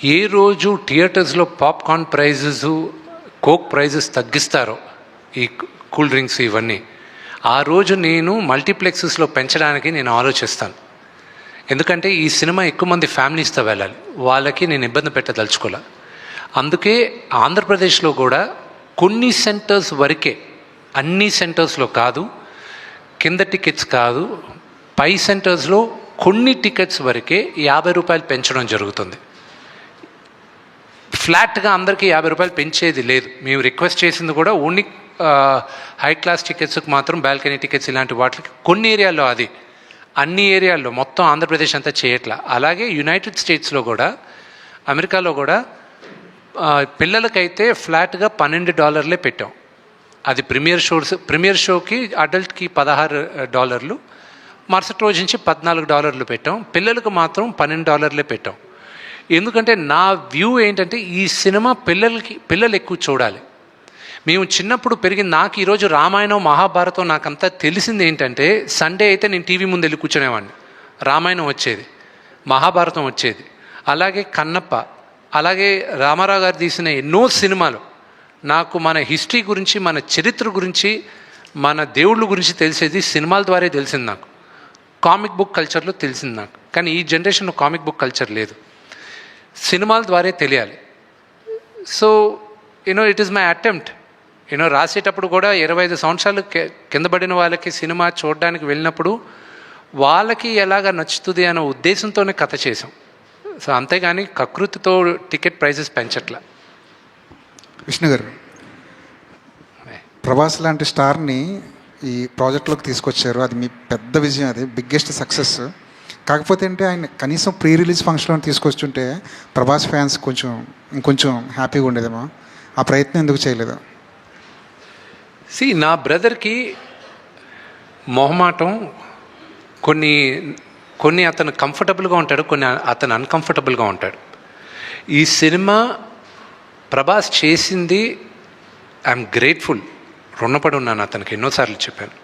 ఏ రోజు థియేటర్స్లో popcorn prices, coke prices తగ్గిస్తారో, ఈ కూల్ డ్రింక్స్ ఇవన్నీ, ఆ రోజు నేను మల్టీప్లెక్సెస్లో పెంచడానికి నేను ఆలోచిస్తాను. ఎందుకంటే ఈ సినిమా ఎక్కువ మంది ఫ్యామిలీస్తో వెళ్ళాలి, వాళ్ళకి నేను ఇబ్బంది పెట్టదలుచుకోలే. అందుకే ఆంధ్రప్రదేశ్లో కూడా కొన్ని సెంటర్స్ వరకే, అన్ని సెంటర్స్లో కాదు, కింద టికెట్స్ కాదు, పై సెంటర్స్లో కొన్ని టికెట్స్ వరకే 50 రూపాయలు పెంచడం జరుగుతుంది. ఫ్లాట్గా అందరికీ 50 రూపాయలు పెంచేది లేదు. మేము రిక్వెస్ట్ చేసింది కూడా ఓన్లీ హై క్లాస్ టికెట్స్కి మాత్రం, బాల్కనీ టికెట్స్ ఇలాంటి వాటికి కొన్ని ఏరియాల్లో, అది అన్ని ఏరియాల్లో, మొత్తం ఆంధ్రప్రదేశ్ అంతా చేయట్లా. అలాగే యునైటెడ్ స్టేట్స్లో కూడా, అమెరికాలో కూడా పిల్లలకైతే ఫ్లాట్గా $12 పెట్టాం. అది ప్రీమియర్ షోకి అడల్ట్కి $16, మరుసటి రోజు నుంచి $14 పెట్టాం. పిల్లలకు మాత్రం $12 పెట్టాం. ఎందుకంటే నా వ్యూ ఏంటంటే ఈ సినిమా పిల్లలు ఎక్కువ చూడాలి. మేము చిన్నప్పుడు పెరిగింది, నాకు ఈరోజు రామాయణం మహాభారతం నాకంతా తెలిసింది ఏంటంటే, సండే అయితే నేను టీవీ ముందు వెళ్ళి కూర్చునేవాడిని, రామాయణం వచ్చేది, మహాభారతం వచ్చేది, అలాగే కన్నప్ప, అలాగే రామారావు గారు తీసిన ఎన్నో సినిమాలు. నాకు మన హిస్టరీ గురించి, మన చరిత్ర గురించి, మన దేవుళ్ళ గురించి తెలిసేది సినిమాల ద్వారా తెలిసింది. నాకు కామిక్ బుక్ కల్చర్లో తెలిసింది నాకు. కానీ ఈ జనరేషన్లో కామిక్ బుక్ కల్చర్ లేదు, సినిమాల ద్వారా తెలియాలి. So it is my attempt. రాసేటప్పుడు కూడా 25 సంవత్సరాలు కింద పడిన వాళ్ళకి సినిమా చూడడానికి వెళ్ళినప్పుడు వాళ్ళకి ఎలాగ నచ్చుతుంది అనే ఉద్దేశంతోనే కథ చేసాం. సో అంతేగాని కకృతితో టికెట్ ప్రైజెస్ పెంచట్లా. విష్ణు గారు, ప్రభాస్ లాంటి స్టార్ని ఈ ప్రాజెక్ట్లోకి తీసుకొచ్చారు, అది మీ పెద్ద విజయం, అది బిగ్గెస్ట్ సక్సెస్. కాకపోతే అంటే ఆయన కనీసం ప్రీ రిలీజ్ ఫంక్షన్లో తీసుకొచ్చుంటే ప్రభాస్ ఫ్యాన్స్ ఇంకొంచెం హ్యాపీగా ఉండేదేమో. ఆ ప్రయత్నం ఎందుకు చేయలేదు? నా బ్రదర్కి మొహమాటం, కొన్ని అతను కంఫర్టబుల్గా ఉంటాడు, కొన్ని అతను అన్కంఫర్టబుల్గా ఉంటాడు. ఈ సినిమా ప్రభాస్ చేసింది, ఐఎమ్ గ్రేట్ఫుల్, రుణపడి ఉన్నాను అతనికి. ఎన్నోసార్లు చెప్పాను,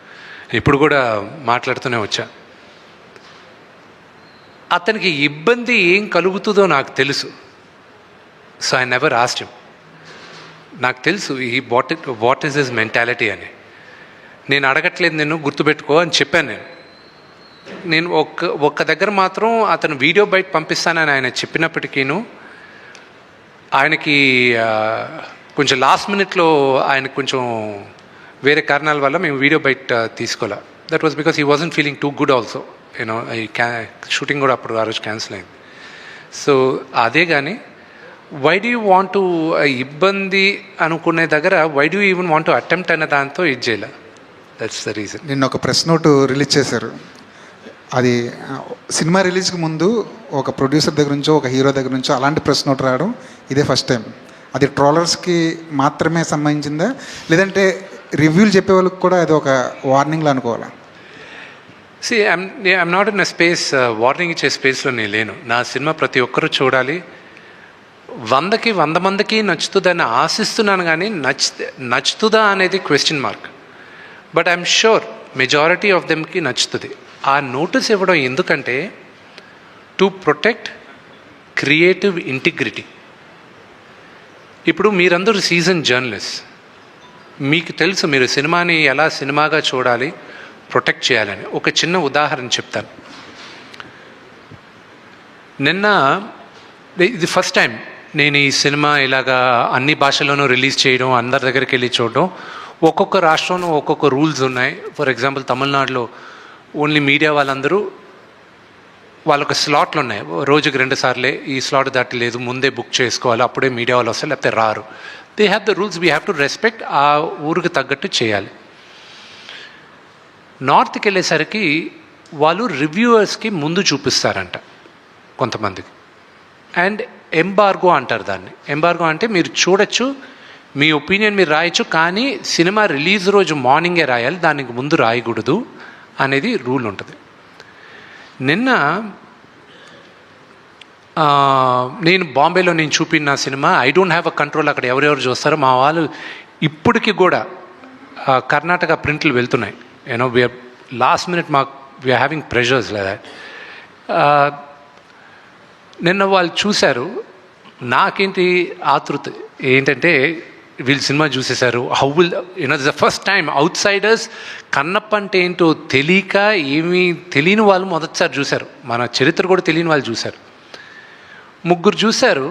ఇప్పుడు కూడా మాట్లాడుతూనే వచ్చా. అతనికి ఇబ్బంది ఏం కలుగుతుందో నాకు తెలుసు. So I never asked him. నాకు తెలుసు వాట్ ఈస్ హిస్ మెంటాలిటీ అని. నేను అడగట్లేదు, నేను గుర్తుపెట్టుకో అని చెప్పాను. నేను ఒక్క దగ్గర మాత్రం అతను వీడియో బయట పంపిస్తానని ఆయన చెప్పినప్పటికీను, ఆయనకి కొంచెం లాస్ట్ మినిట్లో ఆయనకు కొంచెం వేరే కారణాల వల్ల మేము వీడియో బయట తీసుకోలే. That was because he wasn't feeling too good also. ఈ షూటింగ్ కూడా అప్పుడు ఆ రోజు క్యాన్సిల్ అయింది. సో అదే కానీ why do you want to, ఇబ్బంది అనుకునే దగ్గర why do even want to attempt అనే దాంతో ఇది చేయలే. That's the reason. నిన్న ఒక ప్రెస్ నోట్ రిలీజ్ చేశారు. అది సినిమా రిలీజ్కి ముందు ఒక ప్రొడ్యూసర్ దగ్గర నుంచో, ఒక హీరో దగ్గర నుంచో అలాంటి ప్రెస్ నోట్ రావడం ఇదే ఫస్ట్ టైం. అది ట్రోలర్స్కి మాత్రమే సంబంధించిందా, లేదంటే రివ్యూలు చెప్పే వాళ్ళకి కూడా అది ఒక వార్నింగ్లో అనుకోవాలా? I'm not in a space, warning ఇచ్చే స్పేస్లో నేను లేను. నా సినిమా ప్రతి ఒక్కరూ చూడాలి, 100కి 100 మందికి నచ్చుతుందని ఆశిస్తున్నాను. కానీ నచ్చుతుందా అనేది question mark. But I'm sure majority of దెమ్కి నచ్చుతుంది. ఆ నోటీస్ ఇవ్వడం ఎందుకంటే టు ప్రొటెక్ట్ క్రియేటివ్ ఇంటిగ్రిటీ. ఇప్పుడు మీరందరూ సీజన్ జర్నలిస్ట్, మీకు తెలుసు మీరు సినిమాని ఎలా సినిమాగా చూడాలి, ప్రొటెక్ట్ చేయాలని. ఒక చిన్న ఉదాహరణ చెప్తాను. నిన్న ఇది ఫస్ట్ టైం నేను ఈ సినిమా ఇలాగా అన్ని భాషల్లోనూ రిలీజ్ చేయడం, అందరి దగ్గరికి వెళ్ళి చూడడం. ఒక్కొక్క రాష్ట్రంలో ఒక్కొక్క రూల్స్ ఉన్నాయి. ఫర్ ఎగ్జాంపుల్ తమిళనాడులో ఓన్లీ మీడియా వాళ్ళందరూ, వాళ్ళొక స్లాట్లు ఉన్నాయి, రోజుకి 2 సార్లే, ఈ స్లాట్ దాటి లేదు, ముందే బుక్ చేసుకోవాలి, అప్పుడే మీడియా వాళ్ళు వస్తారు, లేకపోతే రారు. They have the rules, we have to respect. ఆ ఊరికి తగ్గట్టు చేయాలి. నార్త్కి వెళ్ళేసరికి వాళ్ళు రివ్యూవర్స్కి ముందు చూపిస్తారంట కొంతమందికి, అండ్ ఎంబార్గో అంటారు దాన్ని. ఎంబార్గో అంటే మీరు చూడొచ్చు, మీ ఒపీనియన్ మీరు రాయొచ్చు, కానీ సినిమా రిలీజ్ రోజు మార్నింగే రాయాలి, దానికి ముందు రాయకూడదు అనేది రూల్ ఉంటుంది. నిన్న నేను బాంబేలో నేను చూపిన cinema I don't have a control, అక్కడ ఎవరెవరు చూస్తారో మా వాళ్ళు ఇప్పటికీ కూడా కర్ణాటక ప్రింట్లు వెళ్తున్నాయి. We're last minute we're having pressures లేదా. నిన్న వాళ్ళు చూశారు, నాకేంటి ఆతృత ఏంటంటే వీళ్ళు సినిమా చూసేశారు, how will the first time outsiders Kannappa అంటే ఏంటో తెలియక ఏమీ తెలియని వాళ్ళు మొదటిసారి చూశారు, మన చరిత్ర కూడా తెలియని వాళ్ళు చూశారు. ముగ్గురు చూశారు,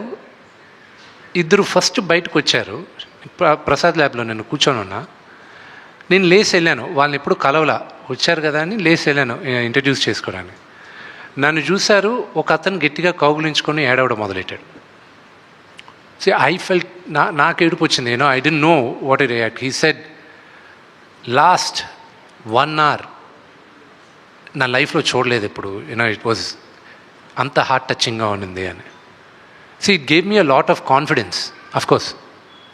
ఇద్దరు ఫస్ట్ బయటకు వచ్చారు. ప్రసాద్ ల్యాబ్లో నేను కూర్చొని ఉన్నా, నేను లేచి వెళ్ళాను, వాళ్ళని ఎప్పుడు కలవలా, వచ్చారు కదా అని లేచి వెళ్ళాను ఇంట్రడ్యూస్ చేసుకోవడానికి. నన్ను చూశారు, ఒక అతను గట్టిగా కౌగులించుకొని ఏడవడం మొదలెట్టాడు. ఐ ఫెల్ట్, నాకు ఏడుపు వచ్చింది. I don't know what to react. He said, last 1 hour నా లైఫ్లో చూడలేదు ఇప్పుడు, ఇట్ వాజ్ అంత హార్ట్ టచింగ్గా ఉన్నింది అని. It gave me a lot of confidence. Of course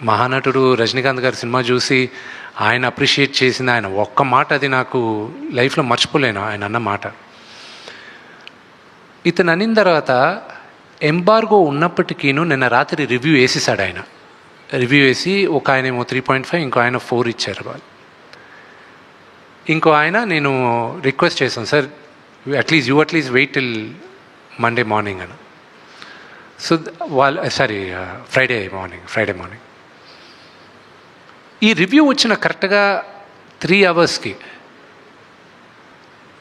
మహానటుడు రజనీకాంత్ గారి సినిమా చూసి ఆయన అప్రిషియేట్ చేసిన ఆయన ఒక్క మాట, అది నాకు లైఫ్లో మర్చిపోలేను ఆయన అన్న మాట. ఇతను అనిన తర్వాత ఎంబార్గో ఉన్నప్పటికీను నిన్న రాత్రి రివ్యూ వేసేసాడు ఆయన. రివ్యూ వేసి ఒక ఆయన ఏమో 3.5, ఇంకో ఆయన 4 ఇచ్చారు వాళ్ళు. ఇంకో ఆయన నేను రిక్వెస్ట్ చేశాను, sir at least wait till Monday morning అని. సో ఫ్రైడే మార్నింగ్ ఈ రివ్యూ వచ్చిన కరెక్ట్గా 3 hours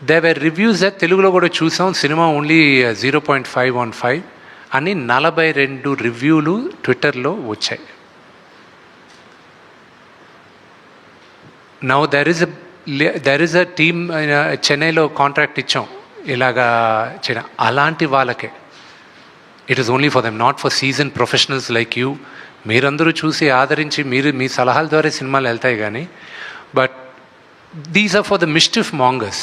దేవర్ రివ్యూస్ తెలుగులో కూడా చూసాం. సినిమా ఓన్లీ 0.5/5 అని 42 రివ్యూలు ట్విట్టర్లో వచ్చాయి. Now there is a team చెన్నైలో కాంట్రాక్ట్ ఇచ్చాం ఇలాగా చేయడం. అలాంటి వాళ్ళకే it is only for them, not for season professionals like you. మీరందరూ చూసి ఆదరించి మీ సలహాల ద్వారా సినిమాలు వెళ్తాయి కానీ, but these are for the mischief mongers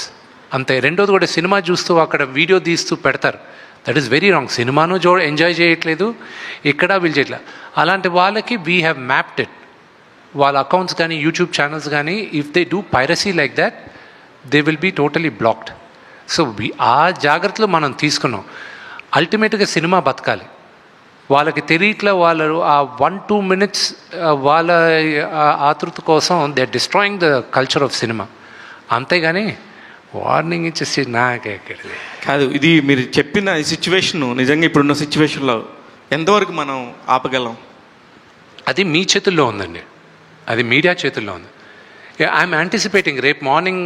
అంతే. రెండోది కూడా సినిమా చూస్తూ అక్కడ వీడియో తీస్తూ పెడతారు, దట్ ఈస్ వెరీ రాంగ్. సినిమాను ఎంజాయ్ చేయట్లేదు, ఇక్కడ వీళ్ళు చేయట్లేదు. అలాంటి వాళ్ళకి వీ హ్యావ్ మ్యాప్డ్ ఇట్. వాళ్ళ అకౌంట్స్ కానీ యూట్యూబ్ ఛానల్స్ కానీ if they do piracy like that they will be totally blocked. So ఆ జాగ్రత్తలు మనం తీసుకున్నాం. అల్టిమేట్గా సినిమా బతకాలి. వాళ్ళకి తెలియట్లే, వాళ్ళు ఆ 1-2 minutes వాళ్ళ ఆతృత కోసం they are destroying the culture of cinema. అంతేగాని వార్నింగ్ ఇచ్చేసి నాకెక్కడిది కాదు. ఇది మీరు చెప్పిన ఈ సిచ్యువేషన్ నిజంగా ఇప్పుడున్న సిచ్యువేషన్లో ఎంతవరకు మనం ఆపగలం? అది మీ చేతుల్లో ఉందండి, అది మీడియా చేతుల్లో ఉంది. ఐఎమ్ యాంటిసిపేటింగ్ రేపు మార్నింగ్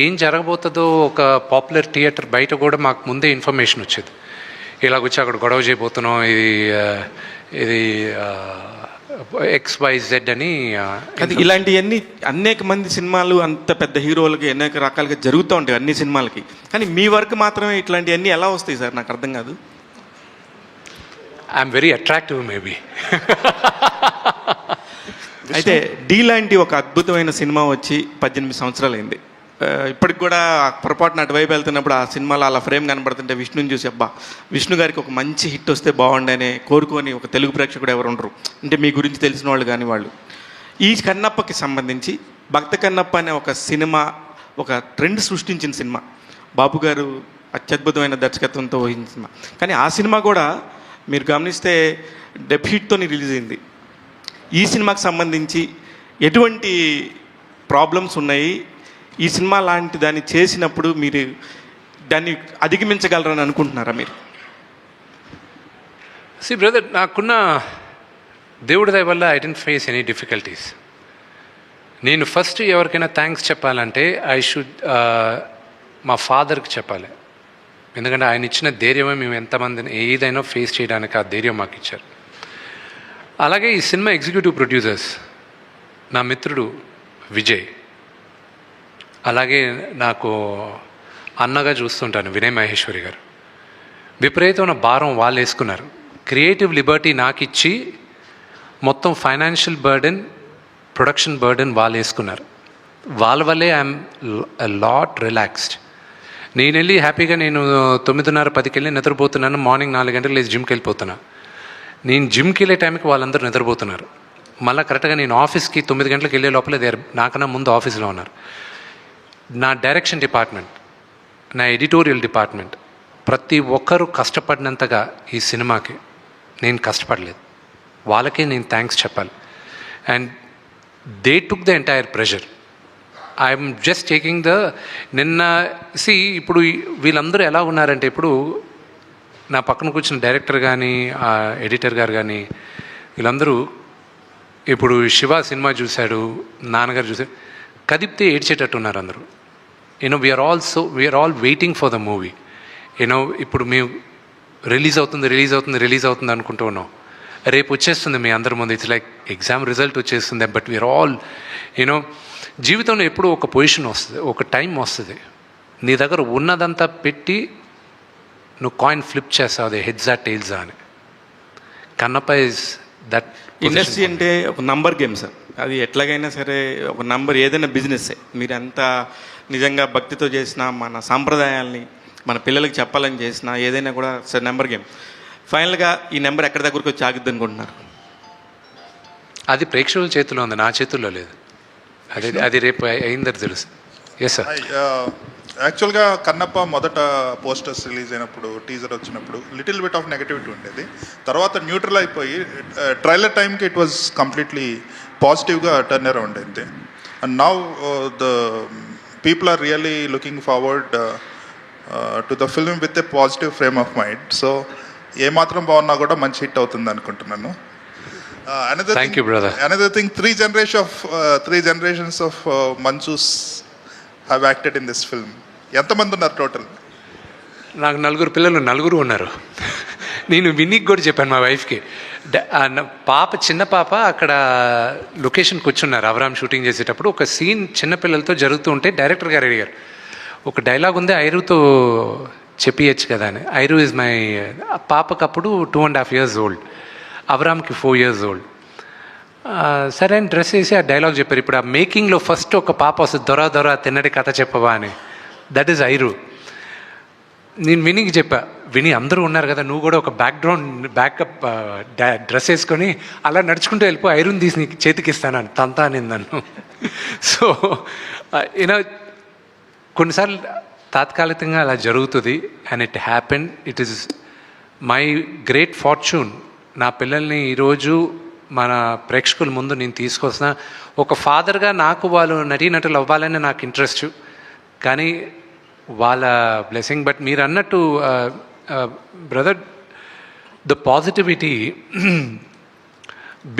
ఏం జరగబోతుందో. ఒక పాపులర్ థియేటర్ బయట కూడా మాకు ముందే ఇన్ఫర్మేషన్ వచ్చేది, ఇలాగొచ్చి అక్కడ గొడవ చేయబోతున్నాం, ఇది XYZ అని. అది ఇలాంటివన్నీ అనేక మంది సినిమాలు అంత పెద్ద హీరోలకి అనేక రకాలుగా జరుగుతూ ఉంటాయి అన్ని సినిమాలకి. కానీ మీ వరకు మాత్రమే ఇట్లాంటివన్నీ ఎలా వస్తాయి సార్? నాకు అర్థం కాదు. I'm very attractive maybe. అయితే డీ లాంటి ఒక అద్భుతమైన సినిమా వచ్చి 18 సంవత్సరాలు అయింది. ఇప్పటికి కూడా పొరపాటున అటువైపు వెళ్తున్నప్పుడు ఆ సినిమాలో అలా ఫ్రేమ్ కనబడుతుంటే విష్ణుని చూసి, అబ్బా విష్ణు గారికి ఒక మంచి హిట్ వస్తే బాగుండని కోరుకొని ఒక తెలుగు ప్రేక్షకుడు ఎవరు ఉండరు, అంటే మీ గురించి తెలిసిన వాళ్ళు కానీ వాళ్ళు. ఈ కన్నప్పకి సంబంధించి భక్త కన్నప్ప అనే ఒక సినిమా ఒక ట్రెండ్ సృష్టించిన సినిమా, బాబు గారు అత్యద్భుతమైన దర్శకత్వంతో వహించిన సినిమా. కానీ ఆ సినిమా కూడా మీరు గమనిస్తే డెబ్యూట్తో రిలీజ్ అయింది. ఈ సినిమాకి సంబంధించి ఎటువంటి ప్రాబ్లమ్స్ ఉన్నాయి? ఈ సినిమా లాంటి దాన్ని చేసినప్పుడు మీరు దాన్ని అధిగమించగలరని అనుకుంటున్నారా మీరు? బ్రదర్, నాకున్న దేవుడి దయ వల్ల I don't face any difficulties. నేను ఫస్ట్ ఎవరికైనా థ్యాంక్స్ చెప్పాలంటే ఐ షుడ్ మా ఫాదర్కి చెప్పాలి. ఎందుకంటే ఆయన ఇచ్చిన ధైర్యమే మేము ఎంతమందిని ఏదైనా ఫేస్ చేయడానికి ఆ ధైర్యం మాకు ఇచ్చారు. అలాగే ఈ సినిమా ఎగ్జిక్యూటివ్ ప్రొడ్యూసర్స్ నా మిత్రుడు విజయ్, అలాగే నాకు అన్నగా చూస్తుంటాను వినయ్ మహేశ్వరి గారు. విపరీతమైన భారం వాళ్ళు వేసుకున్నారు. క్రియేటివ్ లిబర్టీ నాకు ఇచ్చి మొత్తం ఫైనాన్షియల్ బర్డెన్, ప్రొడక్షన్ బర్డెన్ వాళ్ళు వేసుకున్నారు. వాళ్ళ వల్లే ఐఎమ్ లాట్ రిలాక్స్డ్. నేను వెళ్ళి హ్యాపీగా నేను 9:30-10కి వెళ్ళి నిద్రపోతున్నాను. మార్నింగ్ 4 గంటలకు లేచి జిమ్కి వెళ్ళిపోతున్నా. నేను జిమ్కి వెళ్ళే టైంకి వాళ్ళందరూ నిద్రపోతున్నారు. మళ్ళీ కరెక్ట్గా నేను ఆఫీస్కి 9 గంటలకు వెళ్ళే లోపల నాకన్నా ముందు ఆఫీస్లో ఉన్నారు. నా డైరెక్షన్ డిపార్ట్మెంట్, నా ఎడిటోరియల్ డిపార్ట్మెంట్, ప్రతి ఒక్కరూ కష్టపడినంతగా ఈ సినిమాకి నేను కష్టపడలేదు. వాళ్ళకే నేను థ్యాంక్స్ చెప్పాలి. And they took the entire pressure. I'm just taking the ఇప్పుడు వీళ్ళందరూ ఎలా ఉన్నారంటే, ఇప్పుడు నా పక్కన కూర్చున్న డైరెక్టర్ కానీ ఎడిటర్ గారు కానీ వీళ్ళందరూ ఇప్పుడు శివ సినిమా చూశాడు, నాన్నగారు చూశాడు, కదిపితే ఏడ్చేటట్టు ఉన్నారు అందరూ. You know we are all waiting for the movie. You know ఇప్పుడు మేము రిలీజ్ అవుతుంది అనుకుంటూ ఉన్నాం. రేపు వచ్చేస్తుంది మీ అందరి ముందు. ఇట్స్ లైక్ ఎగ్జామ్ రిజల్ట్ వచ్చేస్తుంది. బట్ వీఆర్ ఆల్ యూనో జీవితంలో ఎప్పుడూ ఒక పొజిషన్ వస్తుంది, ఒక టైం వస్తుంది, నీ దగ్గర ఉన్నదంతా పెట్టి నువ్వు కాయిన్ ఫ్లిప్ చేస్తావు, అది హెడ్జా టైల్సా అని. Kannappa is that. ఇండస్ట్రీ అంటే ఒక నంబర్ గేమ్ సార్. అది ఎట్లాగైనా సరే ఒక నంబర్, ఏదైనా బిజినెస్సే. మీరు ఎంత నిజంగా భక్తితో చేసినా, మన సాంప్రదాయాల్ని మన పిల్లలకి చెప్పాలని చేసినా, ఏదైనా కూడా సార్ నెంబర్ గేమ్. ఫైనల్గా ఈ నెంబర్ ఎక్కడి దగ్గరకు వచ్చి ఆగిద్ది అనుకుంటున్నారు? అది ప్రేక్షకుల చేతిలో ఉంది, నా చేతుల్లో లేదు. అది రేపు అయిందని తెలుసు. Yes sir. యాక్చువల్గా కన్నప్ప మొదట పోస్టర్స్ రిలీజ్ అయినప్పుడు, టీజర్ వచ్చినప్పుడు లిటిల్ బిట్ ఆఫ్ నెగటివిటీ ఉండేది. తర్వాత న్యూట్రల్ అయిపోయి ట్రైలర్ టైంకి ఇట్ వాజ్ కంప్లీట్లీ పాజిటివ్గా టర్న్ అరౌండ్ అయింది. And now the people are really looking forward to the film with a positive frame of mind. So ఏమాత్రం బాగున్నా కూడా మంచి హిట్ అవుతుంది అనుకుంటున్నాను. Another thing, three generations of Manchus have acted in this film. ఎంతమంది ఉన్నారు total? నాకు 4 పిల్లలు, 4 ఉన్నారు. నేను వినీకి కూడా చెప్పాను, మా వైఫ్కి. పాప, చిన్న పాప అక్కడ లొకేషన్కి వచ్చున్నారు అవరామ్ షూటింగ్ చేసేటప్పుడు. ఒక సీన్ చిన్నపిల్లలతో జరుగుతూ ఉంటే డైరెక్టర్ గారు అడిగారు, ఒక డైలాగ్ ఉంది ఐరుతో చెప్పియచ్చు కదా అని. ఐరు ఇస్ మై పాపకు అప్పుడు 2.5 years old, అవరామ్కి 4 years old. సరే అని డ్రెస్ వేసి ఆ డైలాగ్ చెప్పారు. ఇప్పుడు ఆ మేకింగ్లో ఫస్ట్ ఒక పాప వస్తుంది, దొర తిన్నడి కథ చెప్పవా అని. దట్ ఈస్ ఐరు. నేను వినీకి చెప్పా, విని అందరూ ఉన్నారు కదా, నువ్వు కూడా ఒక బ్యాకప్ డ్రెస్ వేసుకొని అలా నడుచుకుంటూ వెళ్ళిపో, ఐరుని తీసి నీకు చేతికి ఇస్తానని తంతా అని నన్ను. సో యూనో కొన్నిసార్లు తాత్కాలికంగా అలా జరుగుతుంది. And it happen. It is my great fortune. నా పిల్లల్ని ఈరోజు మన ప్రేక్షకుల ముందు నేను తీసుకొస్తున్నా. ఒక ఫాదర్గా నాకు వాళ్ళు నటీనటులు అవ్వాలని నాకు ఇంట్రెస్ట్, కానీ వాళ్ళ బ్లెస్సింగ్. బట్ మీరు అన్నట్టు brother, the positivity,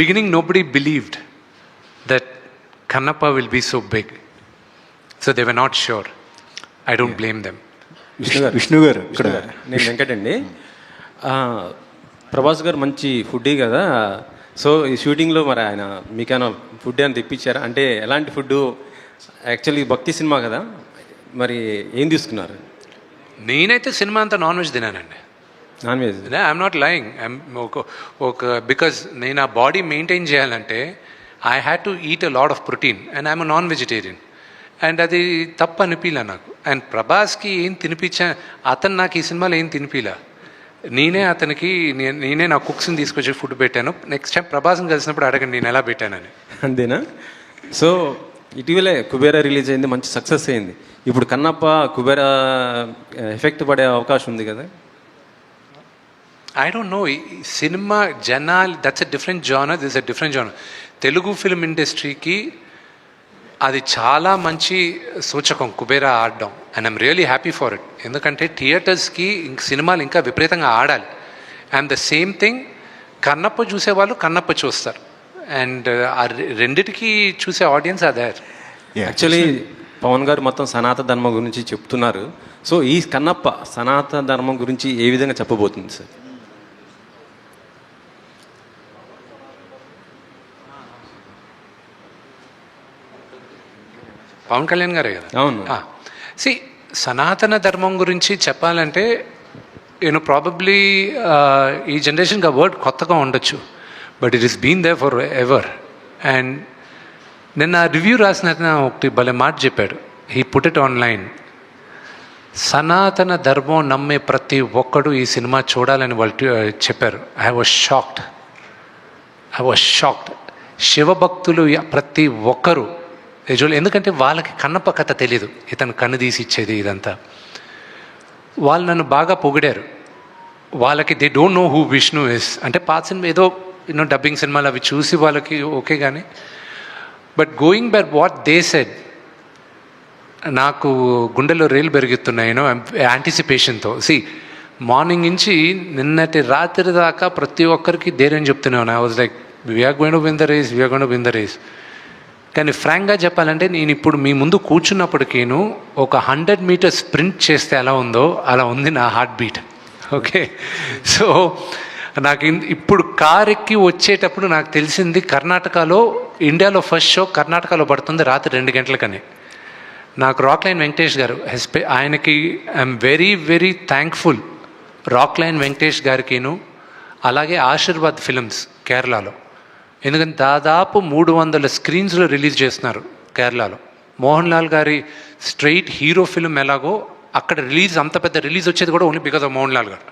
beginning nobody believed that Kannappa will be so big, so they were not sure. I don't blame them. Vishnu garu ఇక్కడ, నేను వెంకట్ అండి. ప్రభాస్ గారు మంచి ఫుడ్డీ కదా, సో ఈ షూటింగ్లో మరి ఆయన మీకైనా ఫుడ్ అని తెప్పించారా? అంటే ఎలాంటి ఫుడ్? యాక్చువల్లీ భక్తి సినిమా కదా, మరి ఏం తీసుకున్నారు? నేనైతే సినిమా అంతా నాన్ వెజ్ తినానండి. Non veg? I'm not lying. ఒక బికాజ్ నేను ఆ బాడీ మెయింటైన్ చేయాలంటే I had to eat a lot of protein and I'm non vegetarian. And అది తప్పు అనిపించలే నాకు. అండ్ ప్రభాస్కి ఏం తినిపించా, అతను నాకు ఈ సినిమాలో ఏం తినిపించలే. నేనే నా కుక్స్ని తీసుకొచ్చి ఫుడ్ పెట్టాను. నెక్స్ట్ టైం ప్రభాస్ని కలిసినప్పుడు అడగండి నేను ఎలా పెట్టానని. అంతేనా? సో ఇటీవలే కుబేరా రిలీజ్ అయింది, మంచి సక్సెస్ అయింది. ఇప్పుడు కన్నప్ప కుబేరా ఎఫెక్ట్ పడే అవకాశం ఉంది కదా? I don't no. సినిమా జనాలు, that's a different genre, this a different genre. Telugu film ఇండస్ట్రీకి అది చాలా మంచి సూచకం కుబేరా ఆడడం. And I'm really happy for it. ఎందుకంటే థియేటర్స్కి సినిమాలు ఇంకా విపరీతంగా ఆడాలి. And the same thing, Kannappa చూసేవాళ్ళు కన్నప్ప చూస్తారు. అండ్ ఆ రెండిటికి చూసే ఆడియన్స్ అదే. యాక్చువల్లీ పవన్ గారు మొత్తం సనాతన ధర్మం గురించి చెప్తున్నారు. సో ఈ కన్నప్ప సనాతన ధర్మం గురించి ఏ విధంగా చెప్పబోతుంది సార్? పవన్ కళ్యాణ్ గారే కదా? అవును. సి, సనాతన ధర్మం గురించి చెప్పాలంటే ప్రాబబ్లీ ఈ జనరేషన్కి ఆ వర్డ్ కొత్తగా ఉండొచ్చు, but it is been there forever. And నిన్న రివ్యూ రాసిన ఒకటి భలే మాట చెప్పాడు. He put it online. సనాతన ధర్మం నమ్మే ప్రతి ఒక్కడు ఈ సినిమా చూడాలని వాళ్ళు చెప్పారు. I was shocked. శివభక్తులు ప్రతి ఒక్కరు యజులు, ఎందుకంటే వాళ్ళకి కన్నప్ప కథ తెలీదు, ఇతను కన్ను తీసి ఇచ్చేది ఇదంతా. వాళ్ళు నన్ను బాగా పొగిడారు. వాళ్ళకి they don't know who Vishnu is. అంటే పాత సినిమా ఏదో డబ్బింగ్ సినిమాలు అవి చూసి వాళ్ళకి ఓకే, కానీ but going by what they said, నాకు గుండెలో రేలు పెరుగుతున్నాయి యాంటిసిపేషన్తో. సి, మార్నింగ్ నుంచి నిన్నటి రాత్రి దాకా ప్రతి ఒక్కరికి ధైర్యం చెప్తున్నాను. I was like we are going to win the race, we are going to win the race. కానీ ఫ్రాంక్గా చెప్పాలంటే నేను ఇప్పుడు మీ ముందు కూర్చున్నప్పటికీను ఒక 100 మీటర్స్ స్ప్రింట్ చేస్తే ఎలా ఉందో అలా ఉంది నా హార్ట్ బీట్. ఓకే, సో నాకు ఇప్పుడు కార్ ఎక్కి వచ్చేటప్పుడు నాకు తెలిసింది కర్ణాటకలో, ఇండియాలో ఫస్ట్ షో కర్ణాటకలో పడుతుంది రాత్రి 2 గంటలకని. నాకు రాక్లైన్ వెంకటేష్ గారు ఆయనకి I'm very very thankful. Rockline Venkatesh గారికిను అలాగే ఆశీర్వాద్ ఫిల్మ్స్ కేరళలో, ఎందుకంటే దాదాపు 300 స్క్రీన్స్లో రిలీజ్ చేస్తున్నారు కేరళలో. మోహన్ లాల్ గారి స్ట్రైట్ హీరో ఫిల్మ్ ఎలాగో అక్కడ రిలీజ్, అంత పెద్ద రిలీజ్ వచ్చేది కూడా only because of Mohan Lal garu.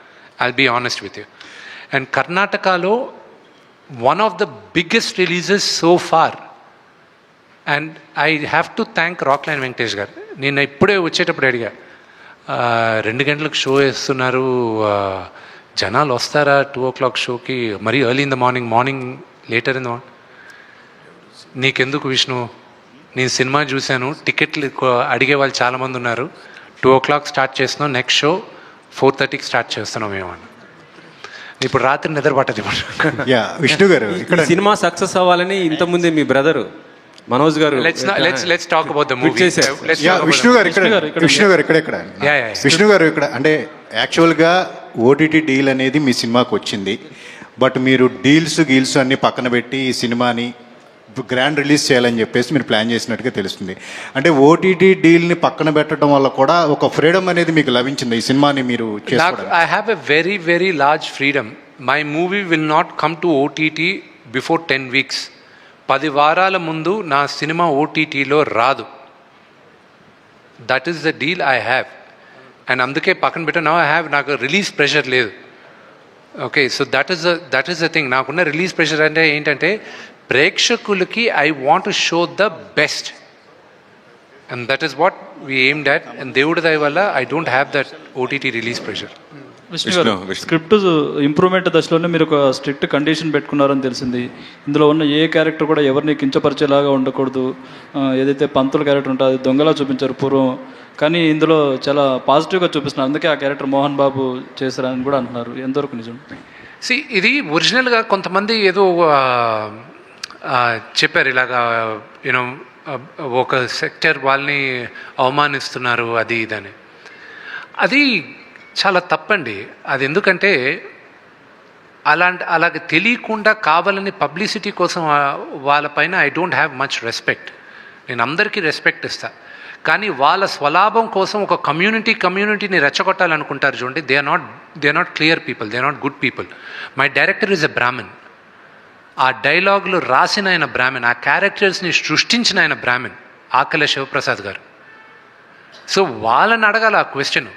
I'll be honest with you. And కర్ణాటకలో one of the biggest releases so far. And I have to thank Rockline Venkatesh garu. నేను ఇప్పుడే వచ్చేటప్పుడు అడిగా, 2 గంటలకు షో వేస్తున్నారు, జనాలు వస్తారా 2 o'clock షోకి, మరీ early in the morning later in the morning? నీకెందుకు విష్ణు, నేను సినిమా చూశాను, టికెట్లు అడిగే వాళ్ళు చాలామంది ఉన్నారు, 2 o'clock స్టార్ట్ చేస్తున్నాం, నెక్స్ట్ షో 4:30కి స్టార్ట్ చేస్తున్నాం ఏమన్నా. ఇప్పుడు రాత్రి నిద్ర పట్టదు. యా విష్ణు గారు, ఇక్కడ సినిమా సక్సెస్ అవ్వాలని ఇంతకుముందే మీ బ్రదరు మనోజ్ గారు let's talk about the movie. Vishnu garu ఇక్కడ విష్ణు గారు ఇక్కడ అంటే యాక్చువల్గా ఓటీటీ డీల్ అనేది మీ సినిమాకి వచ్చింది. బట్ మీరు గీల్స్ అన్ని పక్కన పెట్టి ఈ సినిమాని గ్రాండ్ రిలీజ్ చేయాలని చెప్పేసి మీరు ప్లాన్ చేసినట్టుగా తెలుస్తుంది. అంటే ఓటీటీ డీల్ని పక్కన పెట్టడం వల్ల కూడా ఒక ఫ్రీడమ్ అనేది మీకు లభించింది ఈ సినిమాని మీరు చేసుకోవడానికి? I have a very very large freedom. My movie will not come to OTT before 10 weeks. 10 వారాల ముందు నా సినిమా ఓటీటీలో రాదు. That is the deal I have. And అందుకే పక్కన పెట్టా. నాకు రిలీజ్ ప్రెషర్ లేదు. Okay, so that is the thing. నాకున్న రిలీజ్ ప్రెషర్ అంటే ఏంటంటే, ప్రేక్షకులకి I want to show the best, and that is what we aimed at. And దేవుడి దయ వల్ల I don't have that OTT release pressure. Vishnu గారు, script improvement దశలోనే మీరు ఒక స్ట్రిక్ట్ కండిషన్ పెట్టుకున్నారని తెలిసింది. ఇందులో ఉన్న ఏ క్యారెక్టర్ కూడా ఎవరిని కించపరిచేలాగా ఉండకూడదు. ఏదైతే పంతుల క్యారెక్టర్ ఉంటుందో అది దొంగలా చూపించారు పూర్వం, కానీ ఇందులో చాలా పాజిటివ్గా చూపిస్తున్నారు. అందుకే ఆ క్యారెక్టర్ మోహన్ బాబు చేశారని కూడా అంటున్నారు. ఎంతవరకు నిజం? ఇది ఒరిజినల్గా కొంతమంది ఏదో చెప్పారు ఇలాగా, యూనో ఒక సెక్టర్ వాళ్ళని అవమానిస్తున్నారు అది ఇదని. అది చాలా తప్పండి. అది ఎందుకంటే అలాగే తెలియకుండా కావాలని పబ్లిసిటీ కోసం వాళ్ళపైన I don't have much respect. నేను అందరికీ రెస్పెక్ట్ ఇస్తా, కానీ వాళ్ళ స్వలాభం కోసం ఒక కమ్యూనిటీని రెచ్చగొట్టాలనుకుంటారు చూడండి. They are not clear people, they are not good people. My director is a Brahmin. ఆ డైలాగులు రాసిన ఆయన బ్రాహ్మణ్, ఆ క్యారెక్టర్స్ని సృష్టించిన ఆయన బ్రాహ్మణ్, ఆకల శివప్రసాద్ గారు. సో వాళ్ళని అడగాలి ఆ క్వశ్చన్.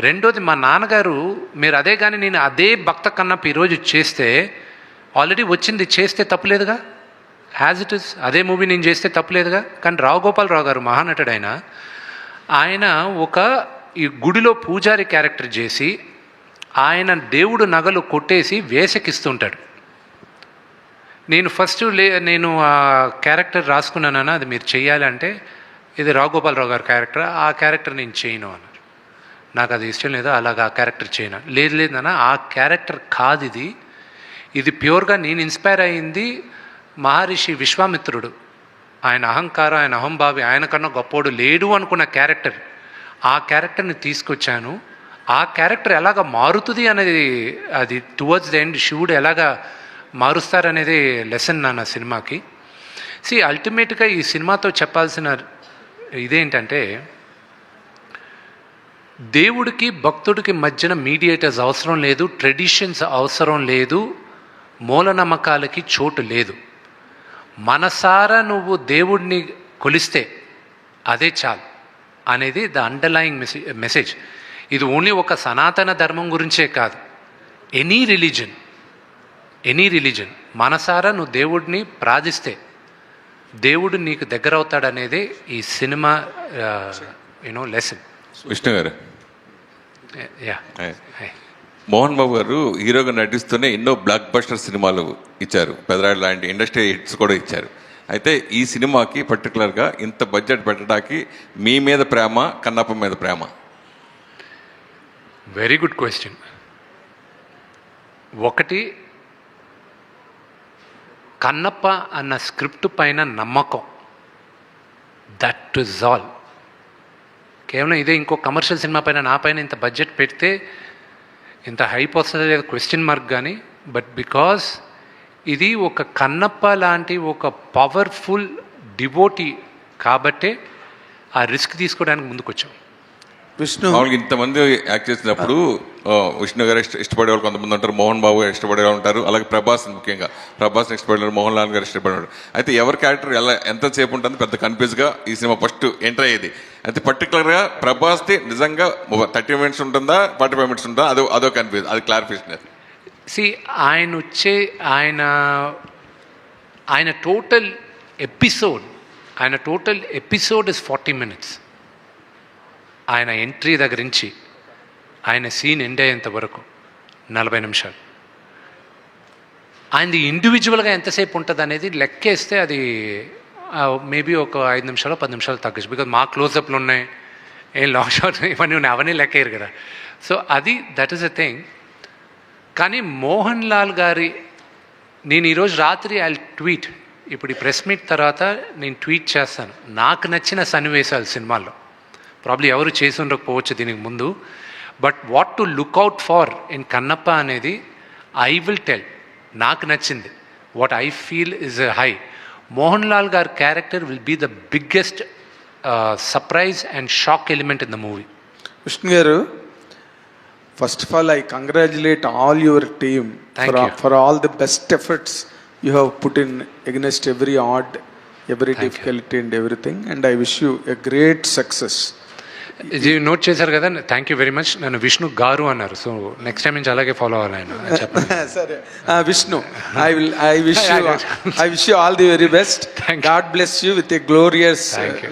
రెండోది, మా నాన్నగారు, మీరు అదే కానీ నేను అదే భక్త కన్నప్ప ఈరోజు చేస్తే, ఆల్రెడీ వచ్చింది చేస్తే తప్పులేదుగా. యాజ్ ఇట్ ఇస్ అదే మూవీ నేను చేస్తే తప్పులేదుగా. కానీ రావు గోపాలరావు గారు మహానటుడు, ఆయన ఒక ఈ గుడిలో పూజారి క్యారెక్టర్ చేసి ఆయన దేవుడు నగలు కొట్టేసి వేసకిస్తుంటాడు. నేను ఫస్ట్ నేను ఆ క్యారెక్టర్ రాసుకున్నానన్నా, అది మీరు చెయ్యాలి అంటే, ఇది రావు గోపాలరావు గారి క్యారెక్టర్, ఆ క్యారెక్టర్ నేను చేయను అన్నారు. నాకు అది ఇష్టం లేదు, అలాగా ఆ క్యారెక్టర్ చేయను. లేదన్నా ఆ క్యారెక్టర్ కాదు ఇది ప్యూర్గా నేను ఇన్స్పైర్ అయ్యింది మహర్షి విశ్వామిత్రుడు. ఆయన అహంకారం, ఆయన అహంభావి, ఆయన కన్నా గొప్పోడు లేడు అనుకున్న క్యారెక్టర్, ఆ క్యారెక్టర్ని తీసుకొచ్చాను. ఆ క్యారెక్టర్ ఎలాగ మారుతుంది అనేది, అది టువర్డ్స్ ద ఎండ్ శివుడు ఎలాగా మారుస్తారనేది లెసన్ నా సినిమాకి. అల్టిమేట్గా ఈ సినిమాతో చెప్పాల్సిన ఇదేంటంటే, దేవుడికి భక్తుడికి మధ్యన మీడియేటర్స్ అవసరం లేదు, ట్రెడిషన్స్ అవసరం లేదు, మూలనమ్మకాలకి చోటు లేదు. మనసారా నువ్వు దేవుడిని కొలిస్తే అదే చాలు అనేది ద అండర్లయింగ్ మెసేజ్. ఇది ఓన్లీ ఒక సనాతన ధర్మం గురించే కాదు, ఎనీ రిలీజన్ మనసారా నువ్వు దేవుడిని ప్రార్థిస్తే దేవుడు నీకు దగ్గర అవుతాడనేదే ఈ సినిమా లెసన్. విష్ణు గారు, యా, మోహన్ బాబు గారు హీరోగా నటిస్తూనే ఎన్నో బ్లాక్ బస్టర్ సినిమాలు ఇచ్చారు, పెదరాడు లాంటి ఇండస్ట్రీ హిట్స్ కూడా ఇచ్చారు. అయితే ఈ సినిమాకి పర్టికులర్గా ఇంత బడ్జెట్ పెట్టడానికి మీ మీద ప్రేమ, కన్నప్ప మీద ప్రేమ? Very good question. ఒకటి, కన్నప్ప అన్న స్క్రిప్ట్ పైన నమ్మకం, దట్ ఇస్ ఆల్. కేవలం ఇదే ఇంకో కమర్షియల్ సినిమా పైన నా పైన ఇంత బడ్జెట్ పెడితే ఇంత హైప్ వస్తుంది లేదా క్వశ్చన్ మార్క్, కానీ బట్ బికాస్ ఇది ఒక కన్నప్ప లాంటి ఒక పవర్ఫుల్ డివోటీ కాబట్టే ఆ రిస్క్ తీసుకోవడానికి ముందుకు వచ్చాం. విష్ణు మామూలుగా ఇంతమంది యాక్ట్ చేసినప్పుడు విష్ణు గారు ఇష్టపడే వాళ్ళు కొంతమంది ఉంటారు, మోహన్ బాబు గారు ఇష్టపడే వాళ్ళు ఉంటారు, అలాగే ప్రభాస్, ముఖ్యంగా ప్రభాస్ని ఇష్టపడేవారు, మోహన్ లాల్ గారు ఇష్టపడేవారు. అయితే ఎవరి క్యారెక్టర్ ఎంతసేపు ఉంటుంది పెద్ద కన్ఫ్యూజ్గా ఈ సినిమా ఫస్ట్ ఎంటర్ అయ్యేది. అయితే పర్టికులర్గా ప్రభాస్ది నిజంగా 30 minutes ఉంటుందా 45 minutes ఉంటుందా అదో కన్ఫ్యూజ్, అది క్లారిఫికేషన్. సి ఆయన టోటల్ ఎపిసోడ్ ఇస్ 40 minutes. ఆయన ఎంట్రీ దగ్గర నుంచి ఆయన సీన్ ఎండ్ అయ్యేంత వరకు 40 నిమిషాలు. ఆయనది ఇండివిజువల్గా ఎంతసేపు ఉంటుంది అనేది లెక్కేస్తే అది మేబీ ఒక 5 నిమిషాలు 10 నిమిషాలు తగ్గచ్చు. బికాజ్ మా క్లోజప్లు ఉన్నాయి, ఏం లాంగ్ షాట్ ఇవన్నీ ఉన్నాయి, అవన్నీ లెక్కేయరు కదా. సో అది దట్ ఈస్ అ థింగ్. కానీ మోహన్ లాల్ గారి, నేను ఈరోజు రాత్రి ఐ ట్వీట్, ఇప్పుడు ఈ ప్రెస్ మీట్ తర్వాత నేను ట్వీట్ చేస్తాను నాకు నచ్చిన సన్నివేశాలు సినిమాల్లో. ప్రాబ్లీ ఎవరు చేసి ఉండకపోవచ్చు దీనికి ముందు, but what to look out for in Kannappa అనేది ఐ విల్ టెల్. నాకు నచ్చింది, what I feel is high. Mohan Lal గారి character will be the biggest surprise and shock element in the movie. Vishnu garu, first of all I congratulate all your team for all the best efforts you have put in against every odd, every difficulty and everything, and I wish you a great success. ఇది note చేశారు కదా, thank you very much. నన్ను విష్ణు గారు అన్నారు, so next time నుంచి అలాగే follow అవ్వాలి ఆయన. సరే Vishnu, I wish you all the very best. God bless you with a glorious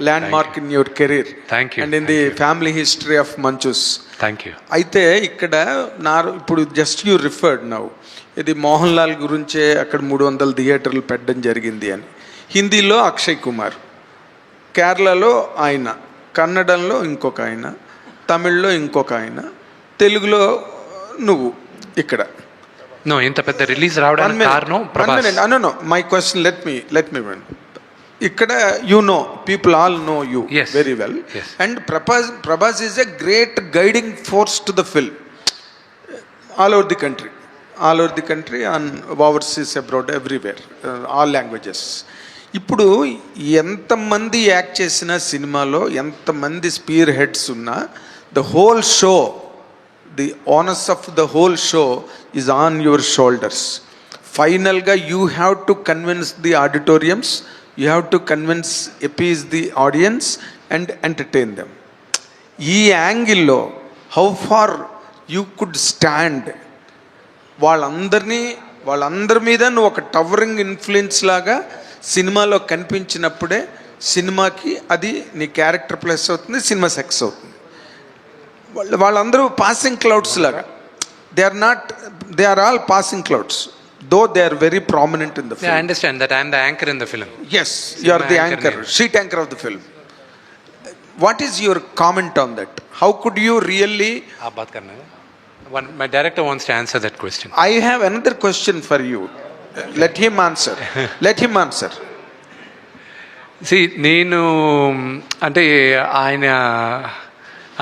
landmark in your career. Thank you. And in the family history of Manchus. Thank you. అయితే ఇక్కడ ఇప్పుడు just you referred now, ఇది మోహన్ లాల్ గురించే అక్కడ 300 థియేటర్లు పెట్టడం జరిగింది అని. హిందీలో అక్షయ్ కుమార్, కేరళలో ఆయన, కన్నడంలో ఇంకొక ఆయన, తమిళ్లో ఇంకొక ఆయన, తెలుగులో నువ్వు. ఇక్కడ ఇంత పెద్ద రిలీజ్ రావడానికి కారణం Prabhas. My question, let me win. ఇక్కడ people all know you very well, and Prabhas is a great guiding force to the film all over the country and overseas, abroad, everywhere, all languages. ఇప్పుడు ఎంతమంది act చేసిన సినిమాలో ఎంతమంది spearheads ఉన్నా, the whole show, the honours of the whole show is on your shoulders. ఫైనల్గా you have to convince the auditoriums, you have to appease the audience and entertain them. ఈ యాంగిల్లో how far you could stand, వాళ్ళందరి మీద నువ్వు ఒక towering influence లాగా సినిమాలో కనిపించినప్పుడే సినిమాకి అది నీ క్యారెక్టర్ ప్లస్ అవుతుంది, సినిమా సక్సెస్ అవుతుంది. వాళ్ళందరూ పాసింగ్ క్లౌడ్స్ లాగా, they are all passing clouds, though they are very prominent in the film. I understand that I am the anchor in the film. Yes, you are the anchor, sheet anchor of the film. What is your comment on that? How could you really... baat karna hai. My director wants to answer that question. I have another question for you. Let him answer. See, నేను అంటే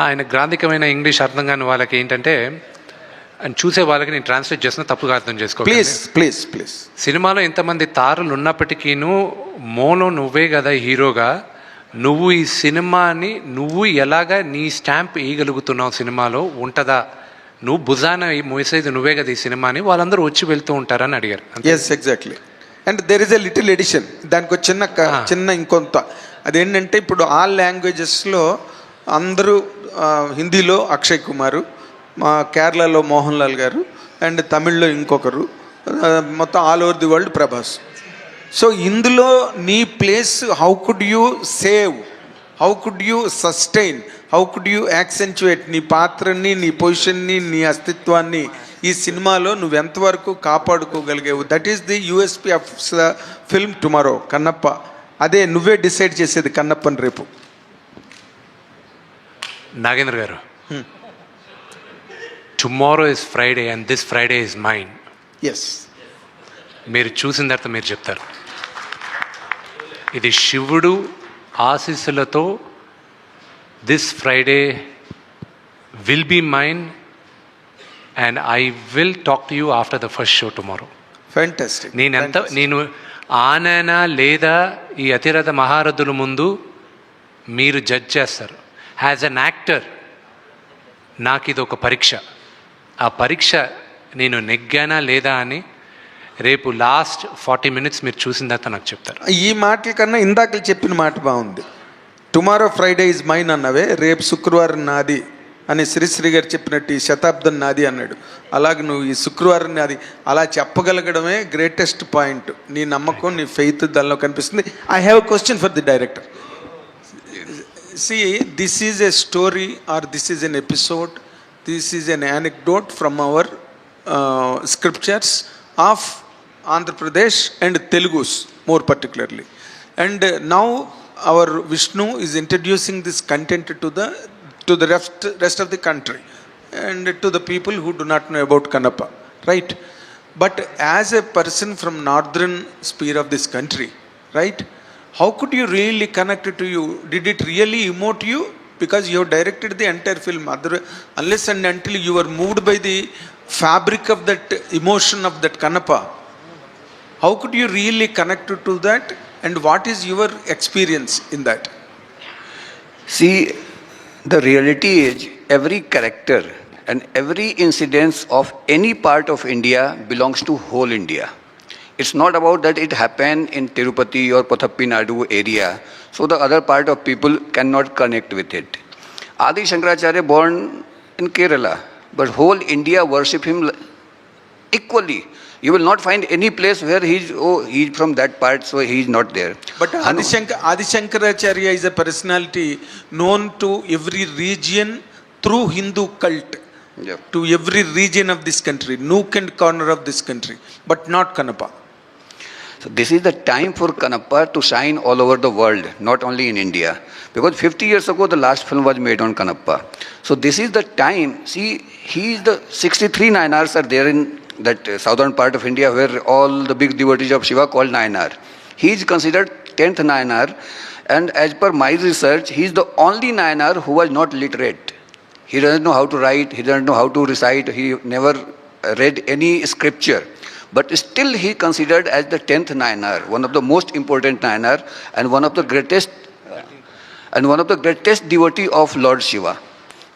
ఆయన గ్రాంధికమైన English అర్థం కాని వాళ్ళకి ఏంటంటే, అని చూసే వాళ్ళకి నేను ట్రాన్స్లేట్ చేసిన తప్పుగా అర్థం చేసుకో. ప్లీజ్. సినిమాలో ఎంతమంది తారులు ఉన్నప్పటికీను మోలో నువ్వే కదా హీరోగా, నువ్వు ఈ సినిమాని నువ్వు ఎలాగా నీ స్టాంప్ వేయగలుగుతున్నావు సినిమాలో ఉంటుందా, నువ్వు భుజాన మోసేది నువ్వే కదా ఈ సినిమాని వాళ్ళందరూ వచ్చి వెళ్తూ ఉంటారని అడిగారు. Yes, exactly. And there is a little edition, దానికి ఒక చిన్న ఇంకొంత, అదేంటంటే ఇప్పుడు ఆల్ లాంగ్వేజెస్లో అందరూ, హిందీలో అక్షయ్ కుమారు, మా కేరళలో మోహన్ లాల్ గారు, అండ్ తమిళ్లో ఇంకొకరు, మొత్తం all over the world Prabhas. So ఇందులో నీ place, how could you save, how could you sustain, how could you accentuate నీ పాత్రని, నీ పొజిషన్ని, నీ అస్తిత్వాన్ని ఈ సినిమాలో నువ్వు ఎంతవరకు కాపాడుకోగలిగావు? That is the USP of the film tomorrow, Kannappa. అదే నువ్వే డిసైడ్ చేసేది కన్నప్పని రేపు. Nagendra garu, tomorrow is Friday and this Friday is mine. Yes, మీరు చూసిన తర్వాత మీరు చెప్తారు. ఇది శివుడు ఆశీస్సులతో this Friday will be mine and I will talk to you after the first show tomorrow. Fantastic. నేను ఆనైనా లేదా ఈ అతిరథ మహారథుల ముందు మీరు జడ్జ్ చేస్తారు. యాజ్ అన్ యాక్టర్ నాకు ఇది ఒక పరీక్ష. ఆ పరీక్ష నేను నెగ్గానా లేదా అని రేపు లాస్ట్ 40 minutes మీరు చూసిన తర్వాత నాకు చెప్తారు. ఈ మాటల కన్నా ఇందాక చెప్పిన మాట బాగుంది. టుమారో ఫ్రైడే ఇస్ మైన్ అన్నవే, రేపు శుక్రవారం నాది అని శ్రీశ్రీ గారు చెప్పినట్టు ఈ శతాబ్దం నాది అన్నాడు. అలాగే నువ్వు ఈ శుక్రవారం నాది అలా చెప్పగలగడమే గ్రేటెస్ట్ పాయింట్. నీ నమ్మకం, నీ ఫెయిత్ దానిలో కనిపిస్తుంది. I have a question for the director. See, this is a story or this is an episode, this is an anecdote from our scriptures of Andhra Pradesh and Telugus more particularly. And now our Vishnu is introducing this content to the rest of the country and to the people who do not know about Kannappa, right? But as a person from northern sphere of this country, right? How could you really connect it to you? Did it really emote you? Because you have directed the entire film. Unless and until you were moved by the fabric of that emotion of that Kannappa, how could you really connect to that? And what is your experience in that? See, the reality is every character and every incidence of any part of India belongs to whole India. It's not about that it happened in Tirupati or Pathappi Nadu area, so the other part of people cannot connect with it. Adi Shankaracharya born in Kerala, but whole India worship him equally. You will not find any place where he's from that part, so he's not there. But Adi Shankaracharya is a personality known to every region through Hindu cult. Yep. To every region of this country, nook and corner of this country, but not Kannappa. So this is the time for Kannappa to shine all over the world, not only in India. Because 50 years ago, the last film was made on Kannappa. So this is the time. See, the 63 Nayanars are there in that southern part of India where all the big devotees of Shiva called Nayanar. He is considered 10th Nayanar, and as per my research, he is the only Nayanar who was not literate. He doesn't know how to write, he doesn't know how to recite, he never read any scripture. But still he considered as the 10th Nayanar, one of the most important Nayanar and one of the greatest devotee of Lord Shiva.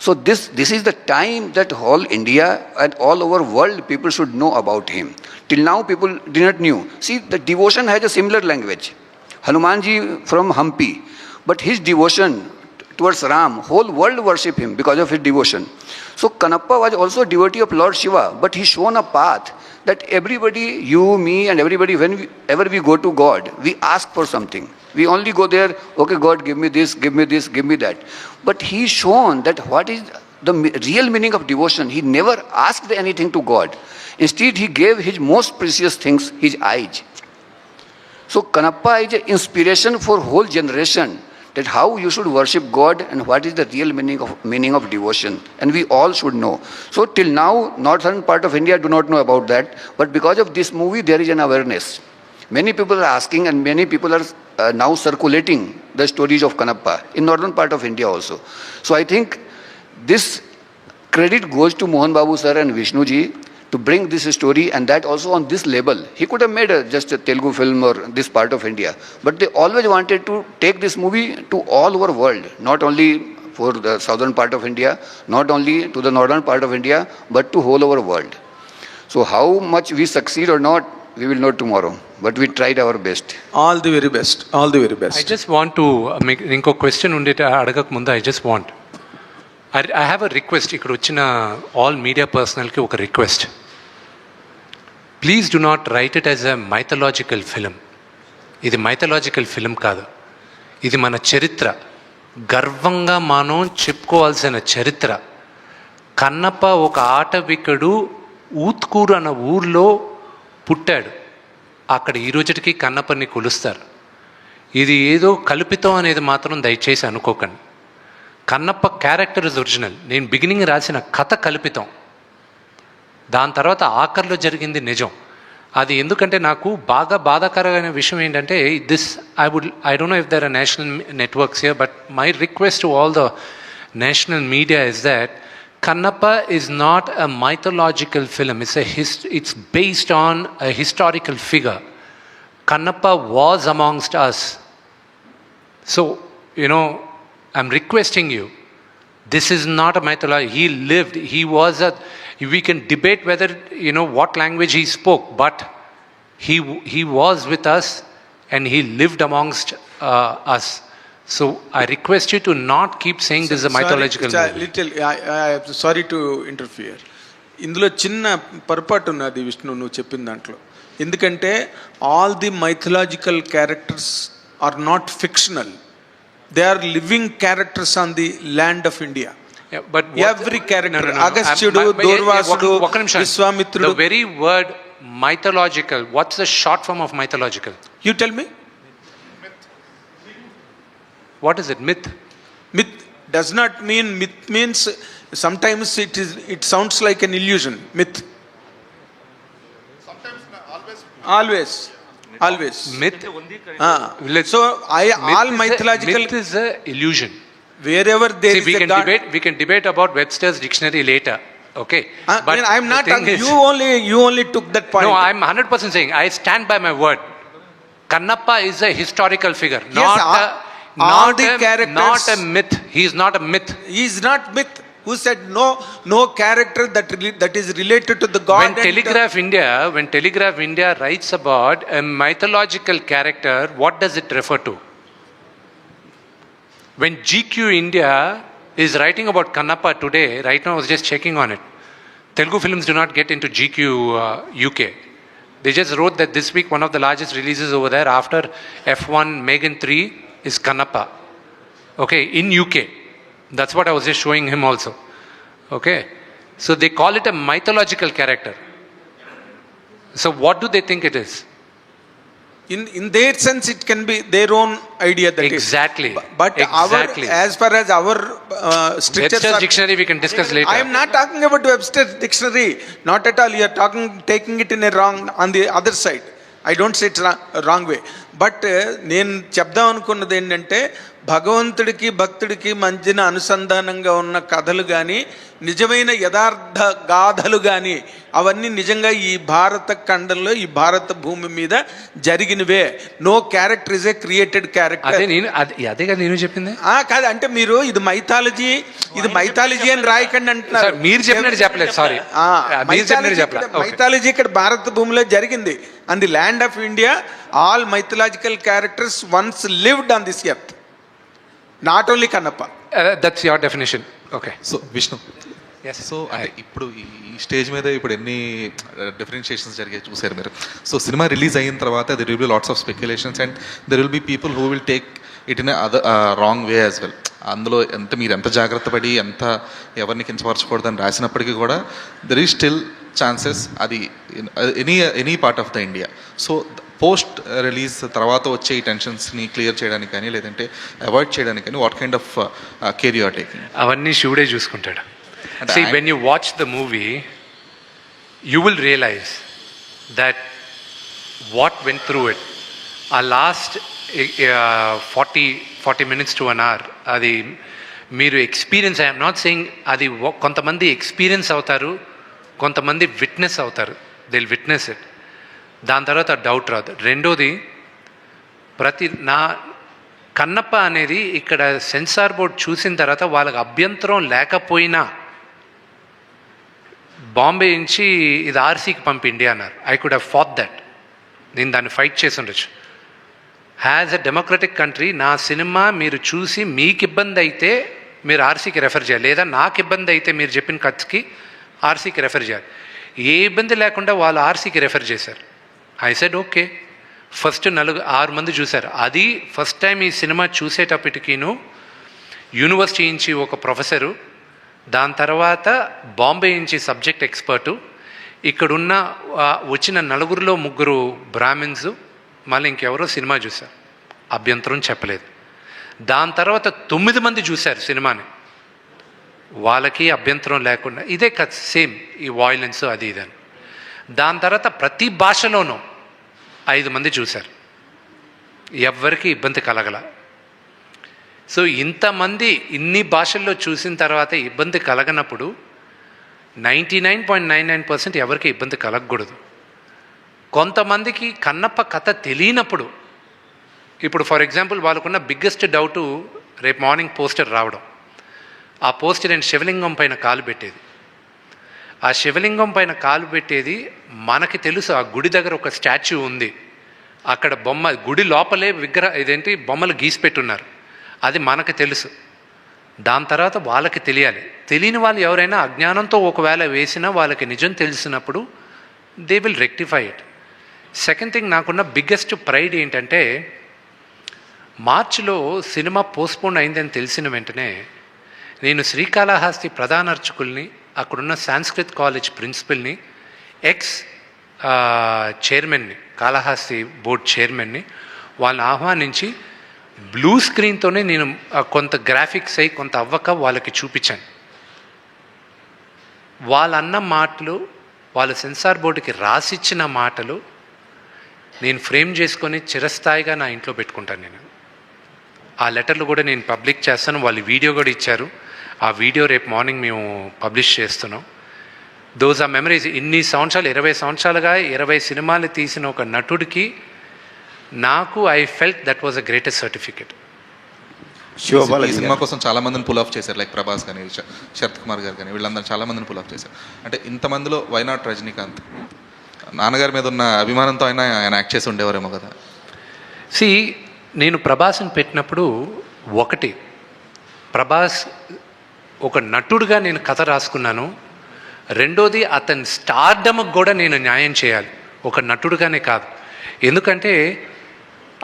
So this is the time that whole India and all over world people should know about him. Till now people did not knew. See, the devotion has a similar language. Hanumanji from Hampi, but his devotion towards Ram, whole world worship him because of his devotion. So Kannappa was also a devotee of Lord Shiva, but he shown a path that everybody, you, me and everybody, whenever we go to God, we ask for something. We only go there, okay God, give me this, give me this, give me that. But he shown that what is the real meaning of devotion. He never asked anything to God. Instead, he gave his most precious things, his eyes. So Kannappa is an inspiration for whole generation, that how you should worship God and what is the real meaning of devotion, and we all should know. So till now, northern part of India do not know about that, but because of this movie there is an awareness. Many people are asking and many people are now circulating the stories of Kannappa in northern part of India also. So I think this credit goes to Mohan Babu sir and Vishnu ji to bring this story, and that also on this level. He could have made just a Telugu film or this part of India, but they always wanted to take this movie to all over world, not only for the southern part of India, not only to the northern part of India, but to whole over world. So how much we succeed or not, we will know tomorrow, but we tried our best. All the very best. All the very best. I just want to make inko question undete adagak mundu. I have a request. Ikkada vachina all media personnel ki oka request. Please do not write it as a mythological film. ఇది mythological film కాదు, ఇది మన చరిత్ర, గర్వంగా మనం చెప్పుకోవాల్సిన చరిత్ర. కన్నప్ప ఒక ఆటవికుడు ఊత్కూరు అన్న ఊర్లో పుట్టాడు. అక్కడ ఈ రోజుకి కన్నప్పని కొలుస్తారు. ఇది ఏదో కల్పితం అనేది మాత్రం దయచేసి అనుకోకండి. Kannappa character is original. నేను బిగినింగ్ రాసిన కథ కల్పితం, దాని తర్వాత ఆఖరిలో జరిగింది నిజం. అది ఎందుకంటే నాకు బాగా బాధాకరమైన విషయం ఏంటంటే I don't know if there are national networks here, but my request to all the national media is that Kannappa is not a mythological film. It's based on a historical figure. Kannappa was amongst us. So, I'm requesting you. This is not a mythology. He lived. We can debate whether, what language he spoke, but he was with us and he lived amongst us. So I request you to not keep saying this is a mythological movie. Sorry to interfere. ఇందులో చిన్న పొరపాటు ఉన్నది విష్ణు నువ్వు చెప్పిన దాంట్లో. ఎందుకంటే all the mythological characters are not fictional, they are living characters on the land of India. But every character, Agasthyudu, Durvasudu, Vishwamitra. The very word mythological, what's the short form of mythological? You tell me. What is it? Myth? Myth does not mean, myth means sometimes it sounds like an illusion. Myth. Sometimes, always. Myth? So all mythological. Myth is a illusion. Wherever there is a God. We can debate about Webster's dictionary later. Okay. But I'm not talking, you only took that point. No, I'm 100% saying I stand by my word. Kannappa is a historical figure, All the characters, not a myth. He is not a myth. He is not myth. Who said no character that is related to the God? When Telegraph India writes about a mythological character, what does it refer to? When GQ India is writing about Kannappa today, right now I was just checking on it. Telugu films do not get into GQ UK. They just wrote that this week one of the largest releases over there after F1 Megan 3 is Kannappa. Okay, in UK. That's what I was just showing him also. Okay. So they call it a mythological character. So what do they think it is? In their sense, it can be their own idea. Exactly. But exactly. As far as our strictures Webster's dictionary we can discuss later. I am not talking about Webster's dictionary. Not at all. You are taking it in a wrong, on the other side. I don't say it wrong way. But నేను చెప్దాం అనుకున్నది ఏంటంటే భగవంతుడికి భక్తుడికి మధ్యన అనుసంధానంగా ఉన్న కథలు కానీ నిజమైన యథార్థ గాథలు కానీ అవన్నీ నిజంగా ఈ భారత ఖండంలో ఈ భారత భూమి మీద జరిగినవే. No character is a created character. అదే కదా నేను చెప్పింది. కాదు అంటే మీరు ఇది మైథాలజీ అని రాయకండి అంటున్నారు. మీరు చెప్పినట్టు చెప్పలేదు. సారీ, మైథాలజీ ఇక్కడ భారత భూమిలో జరిగింది. On the land of India all mythological characters once lived on this earth, not only Kannappa. That's your definition. Okay. So Vishnu, so అంటే ఇప్పుడు ఈ స్టేజ్ మీద ఇప్పుడు ఎన్ని డిఫరెన్షియేషన్స్ జరిగాయి చూసారు మీరు. సో సినిమా రిలీజ్ అయిన తర్వాత there will be lots of speculations and there will be people who will take it in other wrong way as well. అందులో మీరు ఎంత జాగ్రత్త పడి ఎంత ఎవరిని కించపరచకూడదని రాసినప్పటికీ కూడా దెర్ ఈజ్ స్టిల్ ఛాన్సెస్ అది any part of the India. So post release తర్వాత వచ్చే ఈ టెన్షన్స్ని క్లియర్ చేయడానికి కానీ లేదంటే అవాయిడ్ చేయడానికి కానీ what kind of care you are taking? అవన్నీ శివుడే చూసుకుంటాడు. See, when you watch the movie, you will realize that what went through it. Our last 40 minutes to an hour, అది మీరు ఎక్స్పీరియన్స్, ఐఎమ్ నాట్ సెయింగ్ అది కొంతమంది experience అవుతారు, కొంతమంది witness అవుతారు. They will witness it. దాని తర్వాత డౌట్ రాదు. రెండోది, కన్నప్ప అనేది ఇక్కడ సెన్సార్ బోర్డ్ చూసిన తర్వాత వాళ్ళకి అభ్యంతరం లేకపోయినా బాంబే నుంచి ఇది ఆర్సీకి పంపి ఇండియా అన్నారు. I could have fought that. నేను దాన్ని ఫైట్ చేసి ఉండొచ్చు. హ్యాజ్ ఎ డెమోక్రటిక్ కంట్రీ నా సినిమా మీరు చూసి మీకు ఇబ్బంది అయితే మీరు ఆర్సీకి రెఫర్ చేయాలి, లేదా నాకు ఇబ్బంది అయితే మీరు చెప్పిన కట్స్కి ఆర్సీకి రెఫర్ చేయాలి. ఏ ఇబ్బంది లేకుండా వాళ్ళు ఆర్సీకి రెఫర్ చేశారు. I said okay. ఫస్ట్ 6 మంది చూశారు. అది ఫస్ట్ టైం ఈ సినిమా చూసేటప్పటికీను యూనివర్సిటీ నుంచి ఒక ప్రొఫెసరు, దాని తర్వాత బాంబే నుంచి సబ్జెక్ట్ ఎక్స్పర్టు, ఇక్కడున్న వచ్చిన 4గురిలో 3 బ్రాహ్మిన్స్, మళ్ళీ ఇంకెవరో సినిమా చూశారు, అభ్యంతరం చెప్పలేదు. దాని తర్వాత 9 మంది చూశారు సినిమాని. వాళ్ళకి అభ్యంతరం లేకుండా ఇదే కదా సేమ్ ఈ వాయిలెన్స్ అది ఇదని. దాని తర్వాత ప్రతి భాషలోనూ 5 మంది చూశారు, ఎవ్వరికి ఇబ్బంది కలగల. సో ఇంతమంది ఇన్ని భాషల్లో చూసిన తర్వాత ఇబ్బంది కలగనప్పుడు 99.99% ఎవరికి ఇబ్బంది కలగకూడదు. కొంతమందికి కన్నప్ప కథ తెలియనప్పుడు, ఇప్పుడు ఫర్ ఎగ్జాంపుల్ వాళ్ళకున్న బిగ్గెస్ట్ డౌటు రేపు మార్నింగ్ పోస్టర్ రావడం. ఆ పోస్టర్ నేను శివలింగం పైన కాలు పెట్టేది. ఆ శివలింగం పైన కాలు పెట్టేది మనకి తెలుసు, ఆ గుడి దగ్గర ఒక స్టాచ్యూ ఉంది, అక్కడ బొమ్మ, గుడి లోపలే ఇదేంటి బొమ్మలు గీసి పెట్టున్నారు, అది మనకు తెలుసు. దాని తర్వాత వాళ్ళకి తెలియాలి. తెలియని వాళ్ళు ఎవరైనా అజ్ఞానంతో ఒకవేళ వేసినా వాళ్ళకి నిజం తెలిసినప్పుడు they will rectify it. Second thing, నాకున్న బిగ్గెస్ట్ ప్రైడ్ ఏంటంటే మార్చిలో సినిమా పోస్ట్పోన్ అయిందని తెలిసిన వెంటనే నేను శ్రీకాళహస్తి ప్రధాన అర్చకుల్ని, అక్కడున్న సాంస్క్రిత్ కాలేజ్ ప్రిన్సిపల్ని, ఎక్స్ చైర్మన్ని, కాళహస్తి బోర్డ్ చైర్మన్ని, వాళ్ళని ఆహ్వానించి బ్లూ స్క్రీన్తోనే నేను కొంత గ్రాఫిక్స్ అయి కొంత అవ్వక వాళ్ళకి చూపించాను. వాళ్ళన్న మాటలు, వాళ్ళ సెన్సార్ బోర్డుకి రాసిచ్చిన మాటలు నేను ఫ్రేమ్ చేసుకొని చిరస్థాయిగా నా ఇంట్లో పెట్టుకుంటాను. నేను ఆ లెటర్లు కూడా నేను పబ్లిక్ చేస్తాను. వాళ్ళు వీడియో కూడా ఇచ్చారు. ఆ వీడియో రేపు మార్నింగ్ మేము పబ్లిష్ చేస్తున్నాం. Those are memories. ఇన్ని సంవత్సరాలు, 20 సంవత్సరాలుగా 20 సినిమాలు తీసిన ఒక నటుడికి నాకు I felt that was a greatest certificate. ఈ సినిమా కోసం చాలా మందిని పుల్ ఆఫ్ చేశారు, లైక్ ప్రభాస్ కానీ శరత్ కుమార్ గారు కానీ, వీళ్ళందరూ చాలా మందిని పుల్ ఆఫ్ చేశారు. అంటే ఇంతమందిలో వై నాట్ రజనీకాంత్? నాన్నగారి మీద ఉన్న అభిమానంతో ఆయన యాక్ట్ చేసి ఉండేవారేమో కదా. నేను ప్రభాస్ని పెట్టినప్పుడు ఒకటి, ప్రభాస్ ఒక నటుడుగా నేను కథ రాసుకున్నాను. రెండోది అతని స్టార్డమ్కి కూడా నేను న్యాయం చేయాలి, ఒక నటుడుగానే కాదు. ఎందుకంటే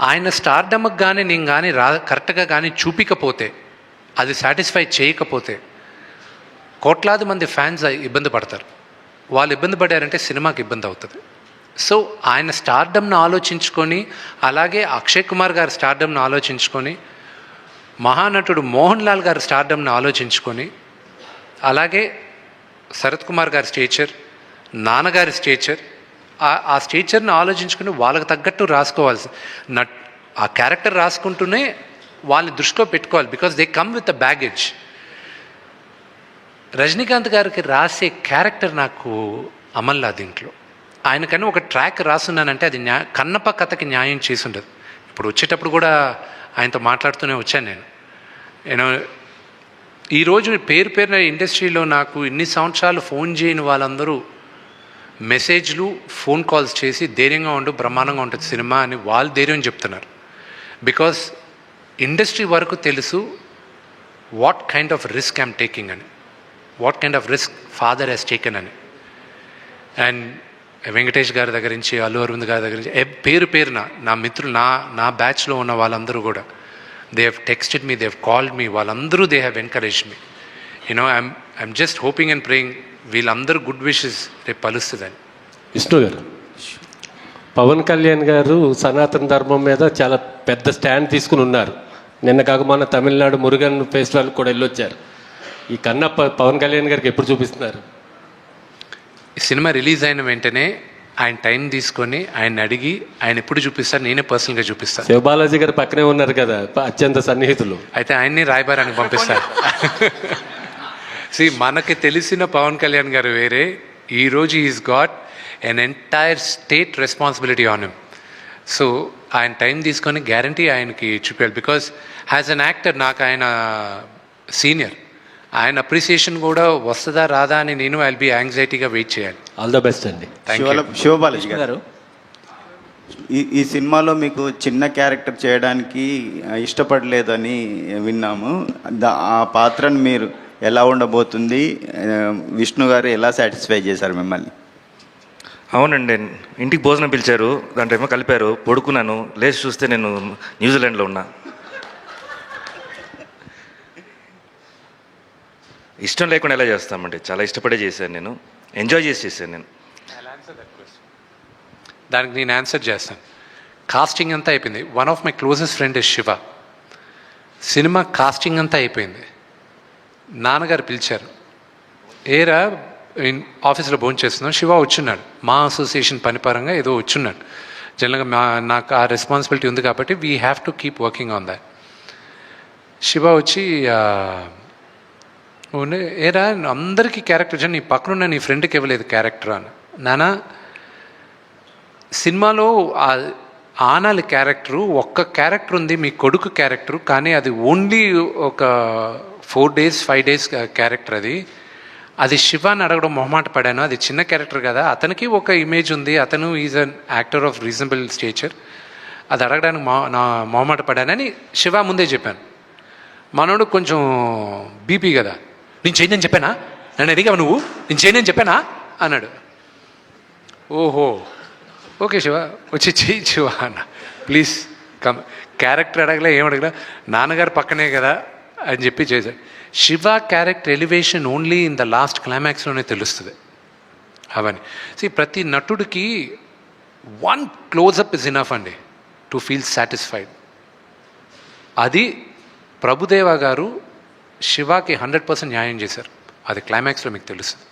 ఆయన స్టార్డమ్కి కానీ నేను కానీ కరెక్ట్గా కానీ చూపించకపోతే, అది సాటిస్ఫై చేయకపోతే కోట్లాది మంది ఫ్యాన్స్ ఇబ్బంది పడతారు. వాళ్ళు ఇబ్బంది పడారంటే సినిమాకి ఇబ్బంది అవుతుంది. సో ఆయన స్టార్డమ్ను ఆలోచించుకొని, అలాగే అక్షయ్ కుమార్ గారి స్టార్డమ్ను ఆలోచించుకొని, మహానటుడు మోహన్ లాల్ గారి స్టార్డమ్ను ఆలోచించుకొని, అలాగే శరత్ కుమార్ గారి స్టేచర్, నాన్నగారి స్టేచర్, ఆ స్టేచర్ని ఆలోచించుకుని వాళ్ళకి తగ్గట్టు రాసుకోవాల్సి, ఆ క్యారెక్టర్ రాసుకుంటూనే వాళ్ళని దృష్టిలో పెట్టుకోవాలి. Because they come with a baggage. Rajinikanth గారికి రాసే క్యారెక్టర్ నాకు అమల్లా. దీంట్లో ఆయనకని ఒక ట్రాక్ రాస్తున్నానంటే అది కన్నప్ప కథకి న్యాయం చేసి ఉండదు. ఇప్పుడు వచ్చేటప్పుడు కూడా ఆయనతో మాట్లాడుతూనే వచ్చాను నేను ఈరోజు పేరున ఇండస్ట్రీలో నాకు ఇన్ని సంవత్సరాలు ఫోన్ చేయని వాళ్ళందరూ మెసేజ్లు, ఫోన్ కాల్స్ చేసి ధైర్యంగా ఉండు, బ్రహ్మాండంగా ఉంటుంది సినిమా అని వాళ్ళు ధైర్యం చెప్తున్నారు. బికాస్ ఇండస్ట్రీ వరకు తెలుసు what kind of risk I'm taking అని, what kind of risk father has taken అని. అండ్ వెంకటేష్ గారి దగ్గర నుంచి, అల్లు అరవింద్ గారి దగ్గర నుంచి, పేరున నా మిత్రులు, నా బ్యాచ్లో ఉన్న వాళ్ళందరూ కూడా they have texted me, they have called me, వాళ్ళందరూ they have encouraged me. I'm just hoping and praying వీళ్ళందరూ గుడ్ విషెస్ రేపు పలుస్తుందని. విష్ణు గారు, పవన్ కళ్యాణ్ గారు సనాతన ధర్మం మీద చాలా పెద్ద స్టాండ్ తీసుకుని ఉన్నారు. నిన్న కాక మన తమిళనాడు మురుగన్ ఫెస్టివల్ కూడా వెళ్ళొచ్చారు. ఈ కన్నప్ప పవన్ కళ్యాణ్ గారికి ఎప్పుడు చూపిస్తున్నారు? ఈ సినిమా రిలీజ్ అయిన వెంటనే ఆయన టైం తీసుకొని ఆయన అడిగి ఆయన ఎప్పుడు చూపిస్తారు, నేనే పర్సనల్గా చూపిస్తాను. శివబాలాజీ గారు పక్కనే ఉన్నారు కదా, అత్యంత సన్నిహితులు. అయితే ఆయన్ని రాయబారానికి పంపిస్తారు. మనకి తెలిసిన పవన్ కళ్యాణ్ గారు వేరే. ఈరోజు is got an entire state responsibility on him. So ఆయన టైం తీసుకొని గ్యారంటీ ఆయనకి చూపించాలి. బికాజ్ యాజ్ అన్ యాక్టర్ నాకు ఆయన సీనియర్, ఆయన అప్రిసియేషన్ కూడా వస్తుందా రాదా అని నేను ఐల్ బి యాంగ్జైటీగా వెయిట్ చేయాలి. ఆల్ ద బెస్ట్ అండి. శివబాలాజీ గారు, ఈ సినిమాలో మీకు చిన్న క్యారెక్టర్ చేయడానికి ఇష్టపడలేదని విన్నాము. ఆ పాత్రను మీరు ఎలా ఉండబోతుంది, విష్ణు గారు ఎలా సాటిస్ఫై చేశారు మిమ్మల్ని? అవునండి, ఇంటికి భోజనం పిలిచారు, దాంట్లో ఏమో కలిపారు, పడుకున్నాను, లేచి చూస్తే నేను న్యూజిలాండ్లో ఉన్నా. ఇష్టం లేకుండా ఎలా చేస్తామండి, చాలా ఇష్టపడే చేశాను, నేను ఎంజాయ్ చేసి చేశాను. నేను దానికి నేను ఆన్సర్ చేస్తాను. కాస్టింగ్ అంతా అయిపోయింది. One of my closest friend is Shiva. Cinema casting అంతా అయిపోయింది. నాన్నగారు పిలిచారు, ఏరా ఆఫీస్లో భోజనం చేస్తున్నాం, శివ వచ్చున్నాడు, మా అసోసియేషన్ పనిపరంగా ఏదో వచ్చున్నాడు. జనరల్గా నాకు ఆ రెస్పాన్సిబిలిటీ ఉంది కాబట్టి we have to keep working on that. Shiva వచ్చి ఏరా అందరికీ క్యారెక్టర్ నీ పక్కనున్న నీ ఫ్రెండ్కి ఇవ్వలేదు క్యారెక్టర్ అని. నానా సినిమాలో ఆనాలి క్యారెక్టరు ఒక్క క్యారెక్టర్ ఉంది, మీ కొడుకు క్యారెక్టరు, కానీ అది ఓన్లీ ఒక 4 days 5 days క్యారెక్టర్. అది శివాని అడగడం మొహమాట పడాను. అది చిన్న క్యారెక్టర్ కదా, అతనికి ఒక ఇమేజ్ ఉంది, అతను is an actor of reasonable stature, అది అడగడానికి నా మొహమాట పడానని శివ ముందే చెప్పాను. మనోడు కొంచెం బీపీ కదా, నేను చేయని చెప్పానా, నన్ను అడిగావు నువ్వు, నేను చేయని చెప్పానా అన్నాడు. ఓహో ఓకే శివ వచ్చి చెయ్యి శివ అన్న, ప్లీజ్ కమ్. క్యారెక్టర్ అడగలే, ఏం అడగలే, నాన్నగారు పక్కనే కదా అని చెప్పి చేశాడు. Shiva character elevation only in the last క్లైమాక్స్లోనే తెలుస్తుంది అవన్నీ. ప్రతి నటుడికి 1 close-up ఇస్ ఇనఫ్ అండి టు ఫీల్ సాటిస్ఫైడ్. అది ప్రభుదేవా గారు శివాకి 100% న్యాయం చేశారు, అది క్లైమాక్స్లో మీకు తెలుస్తుంది.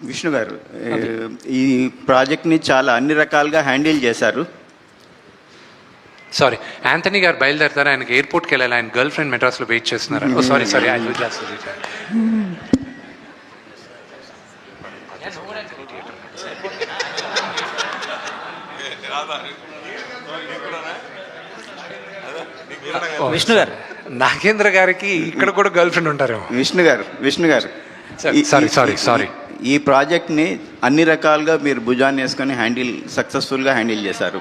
విష్ణు గారు ఈ ప్రాజెక్ట్ని చాలా అన్ని రకాలుగా హ్యాండిల్ చేశారు. సారీ, యాంథనీ గారు బయలుదేరుతారు, ఆయనకి ఎయిర్పోర్ట్కి వెళ్ళాలి, ఆయన గర్ల్ ఫ్రెండ్ మెడ్రాస్లో వెయిట్ చేస్తున్నారు. సారీ ఐ విష్ణు గారు, నాగేంద్ర గారికి ఇక్కడ కూడా గర్ల్ ఫ్రెండ్ ఉంటారేమో. విష్ణు గారు సారీ ఈ ప్రాజెక్ట్ని అన్ని రకాలుగా మీరు భుజాన్ని వేసుకొని సక్సెస్ఫుల్గా హ్యాండిల్ చేశారు.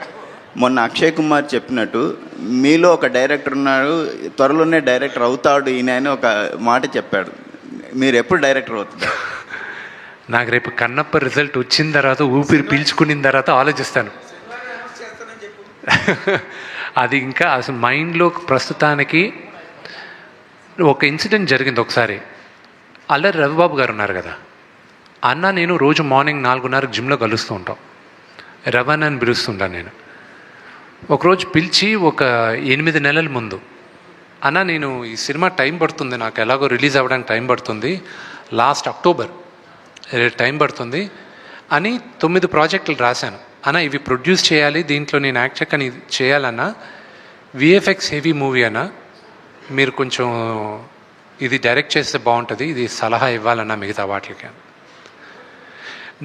మొన్న అక్షయ్ కుమార్ చెప్పినట్టు మీలో ఒక డైరెక్టర్ ఉన్నాడు, త్వరలోనే డైరెక్టర్ అవుతాడు ఈయన అని ఒక మాట చెప్పాడు. మీరు ఎప్పుడు డైరెక్టర్ అవుతారు? నాకు రేపు కన్నప్ప రిజల్ట్ వచ్చిన తర్వాత ఊపిరి పీల్చుకున్న తర్వాత ఆలోచిస్తాను. అది ఇంకా అసలు మైండ్లో ప్రస్తుతానికి ఒక ఇన్సిడెంట్ జరిగింది ఒకసారి. అల్లరి రవిబాబు గారు ఉన్నారు కదా, అన్న నేను రోజు మార్నింగ్ 4:30 జిమ్లో కలుస్తూ ఉంటాం, రవన్ అని పిలుస్తుంటాను నేను. ఒకరోజు పిలిచి ఒక 8 నెలల ముందు, అన్న నేను ఈ సినిమా టైం పడుతుంది, నాకు ఎలాగో రిలీజ్ అవ్వడానికి టైం పడుతుంది, లాస్ట్ అక్టోబర్ టైం పడుతుంది అని 9 ప్రాజెక్టులు రాశాను. అన్న ఇవి ప్రొడ్యూస్ చేయాలి, దీంట్లో నేను యాక్ట్ కానీ చేయాలన్నా, విఎఫ్ఎక్స్ హెవీ మూవీ అన్న, మీరు కొంచెం ఇది డైరెక్ట్ చేస్తే బాగుంటుంది, ఇది సలహా ఇవ్వాలన్నా మిగతా వాటికి.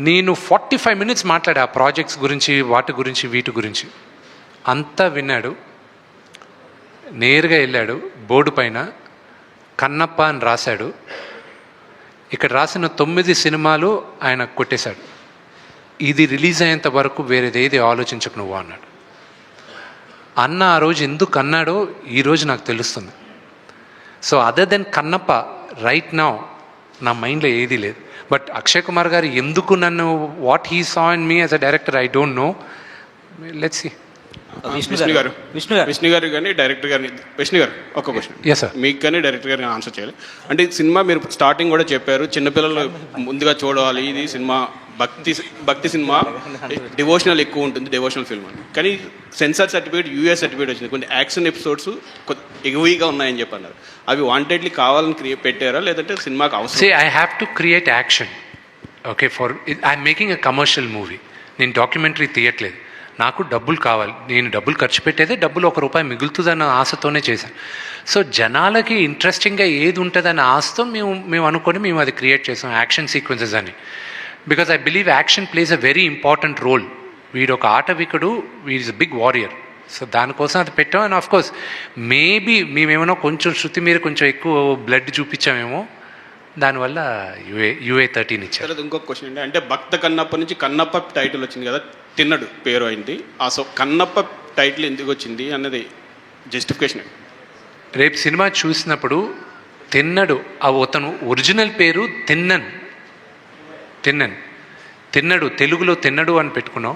నేను 45 minutes మాట్లాడా ఆ ప్రాజెక్ట్స్ గురించి, వాటి గురించి, వీటి గురించి. అంతా విన్నాడు. నేరుగా వెళ్ళాడు, బోర్డు పైన కన్నప్ప అని రాశాడు. ఇక్కడ రాసిన 9 సినిమాలు ఆయన కొట్టేశాడు. ఇది రిలీజ్ అయ్యేంత వరకు వేరేదేది ఆలోచించకు నువ్వు అన్నాడు. అన్న ఆ రోజు ఎందుకు అన్నాడో ఈరోజు నాకు తెలుస్తుంది. So other than Kannappa right now నా మైండ్లో ఏదీ లేదు. బట్ అక్షయ్ కుమార్ గారు ఎందుకు నన్ను, what he saw in me as a director I don't know, let's see. Vishnu garu కానీ డైరెక్టర్ గారిని, విష్ణు గారు ఒక క్వశ్చన్. Yes, sir. మీకు కానీ డైరెక్టర్ గారిని ఆన్సర్ చేయాలి. అంటే సినిమా మీరు స్టార్టింగ్ కూడా చెప్పారు, చిన్నపిల్లలు ముందుగా చూడాలి, ఇది సినిమా భక్తి సినిమా, డివోషనల్ ఎక్కువ ఉంటుంది, డివోషనల్ ఫిల్మ్ అని. కానీ సెన్సార్ సర్టిఫికేట్, యూఎస్ సర్టిఫికేట్ వచ్చింది, కొన్ని యాక్షన్ ఎపిసోడ్స్ ఎగువీగా ఉన్నాయని చెప్పి అన్నారు. అవి వాంటెడ్లీ కావాలని పెట్టారా, లేదంటే సినిమాకి అవసరం? I have to create action. Okay, for I'm making a commercial movie, నేను డాక్యుమెంటరీ తీయట్లేదు, నాకు డబ్బులు కావాలి, నేను డబ్బులు ఖర్చు పెట్టేదే డబ్బులు ₹1 మిగులుతుందన్న ఆశతోనే చేశాను. సో జనాలకి ఇంట్రెస్టింగ్గా ఏది ఉంటుందన్న ఆశతో మేము అనుకొని మేము అది క్రియేట్ చేసాం, యాక్షన్ సీక్వెన్సెస్ అని. Because I believe action plays a very important role. వీడు ఒక ఆటవికుడు, వీడ్ is a big warrior. So దానికోసం అది పెట్టాం. అండ్ ఆఫ్కోర్స్ మేబీ మేమేమో కొంచెం శృతి మీద కొంచెం ఎక్కువ బ్లడ్ చూపించామేమో, దానివల్ల UA-13 ఇచ్చారు. తర్వాత ఇంకొక క్వశ్చన్ అండి, అంటే భక్త కన్నప్ప నుంచి కన్నప్ప టైటిల్ వచ్చింది కదా, తిన్నడు పేరు అయింది, సో కన్నప్ప టైటిల్ ఎందుకు వచ్చింది అన్నది జస్టిఫికేషన్. రేపు సినిమా చూసినప్పుడు తిన్నడు, అతను ఒరిజినల్ పేరు తిన్నడు, తెలుగులో తిన్నడు అని పెట్టుకున్నాం.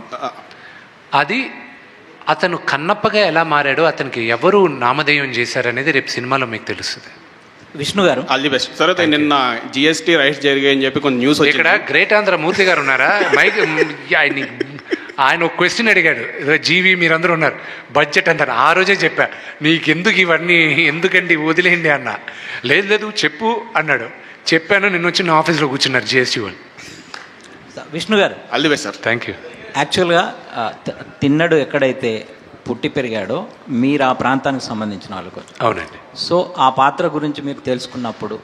అది అతను కన్నప్పగా ఎలా మారాడో, అతనికి ఎవరు నామధేయం చేశారనేది రేపు సినిమాలో మీకు తెలుస్తుంది. విష్ణు గారు ఆల్ ది బెస్ట్. తర్వాత నిన్న GST రైట్స్ జరిగాయని చెప్పి కొన్ని న్యూస్ ఇక్కడ గ్రేట్ ఆంధ్ర మూర్తి గారు ఉన్నారా, మైక్ ఆయన ఒక క్వశ్చన్ అడిగాడు, జీవి మీరందరూ ఉన్నారు, బడ్జెట్ అంటారు. ఆ రోజే చెప్పా, నీకెందుకు ఇవన్నీ, ఎందుకండి వదిలేయండి అన్న. లేదు చెప్పు అన్నాడు. చెప్పాను, నిన్న వచ్చి నా ఆఫీస్లో కూర్చున్నారు జిఎస్టీ వాళ్ళు. విష్ణు గారు, all the best sir. Thank you. యాక్చువల్గా తిన్నడు ఎక్కడైతే పుట్టి పెరిగాడో మీరు ఆ ప్రాంతానికి సంబంధించిన వాళ్ళకు. అవునండి. సో ఆ పాత్ర గురించి మీరు తెలుసుకున్నప్పుడు,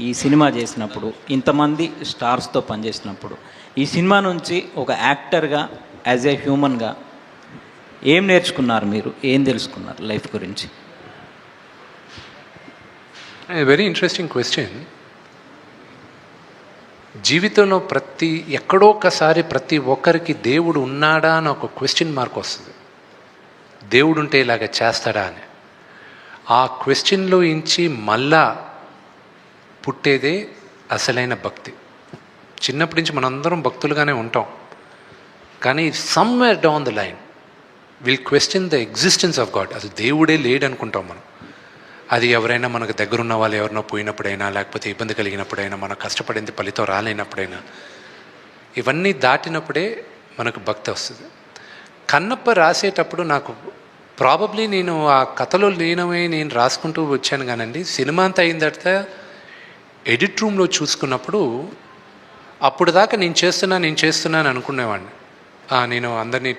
ఈ సినిమా చేసినప్పుడు, ఇంతమంది స్టార్స్తో పనిచేసినప్పుడు, ఈ సినిమా నుంచి ఒక యాక్టర్గా, యాజ్ ఏ హ్యూమన్గా ఏం నేర్చుకున్నారు మీరు? ఏం తెలుసుకున్నారు లైఫ్ గురించి? Very interesting question. జీవితంలో ఎక్కడో ఒకసారి ప్రతి ఒక్కరికి దేవుడు ఉన్నాడా అని ఒక క్వశ్చన్ మార్క్ వస్తుంది. దేవుడు ఉంటే ఇలాగ చేస్తాడా అని. ఆ క్వశ్చన్లో ఇంచి మళ్ళా పుట్టేదే అసలైన భక్తి. చిన్నప్పటి నుంచి మనందరం భక్తులుగానే ఉంటాం, కానీ somewhere down the line will question the existence of God. అసలు దేవుడే లేడు అనుకుంటాం మనం. అది ఎవరైనా మనకు దగ్గరున్న వాళ్ళు ఎవరినో పోయినప్పుడైనా, లేకపోతే ఇబ్బంది కలిగినప్పుడైనా, మనం కష్టపడింది ఫలితం రాలేనప్పుడైనా, ఇవన్నీ దాటినప్పుడే మనకు భక్తి వస్తుంది. కన్నప్ప రాసేటప్పుడు నాకు ప్రాబబ్లీ నేను ఆ కథలో లీనమై నేను రాసుకుంటూ వచ్చాను కానండి. సినిమా అంతా అయిన తర్వాత ఎడిట్ రూమ్లో చూసుకున్నప్పుడు అప్పుడు దాకా నేను చేస్తున్నాను అనుకునేవాడిని. నేను అందరినీ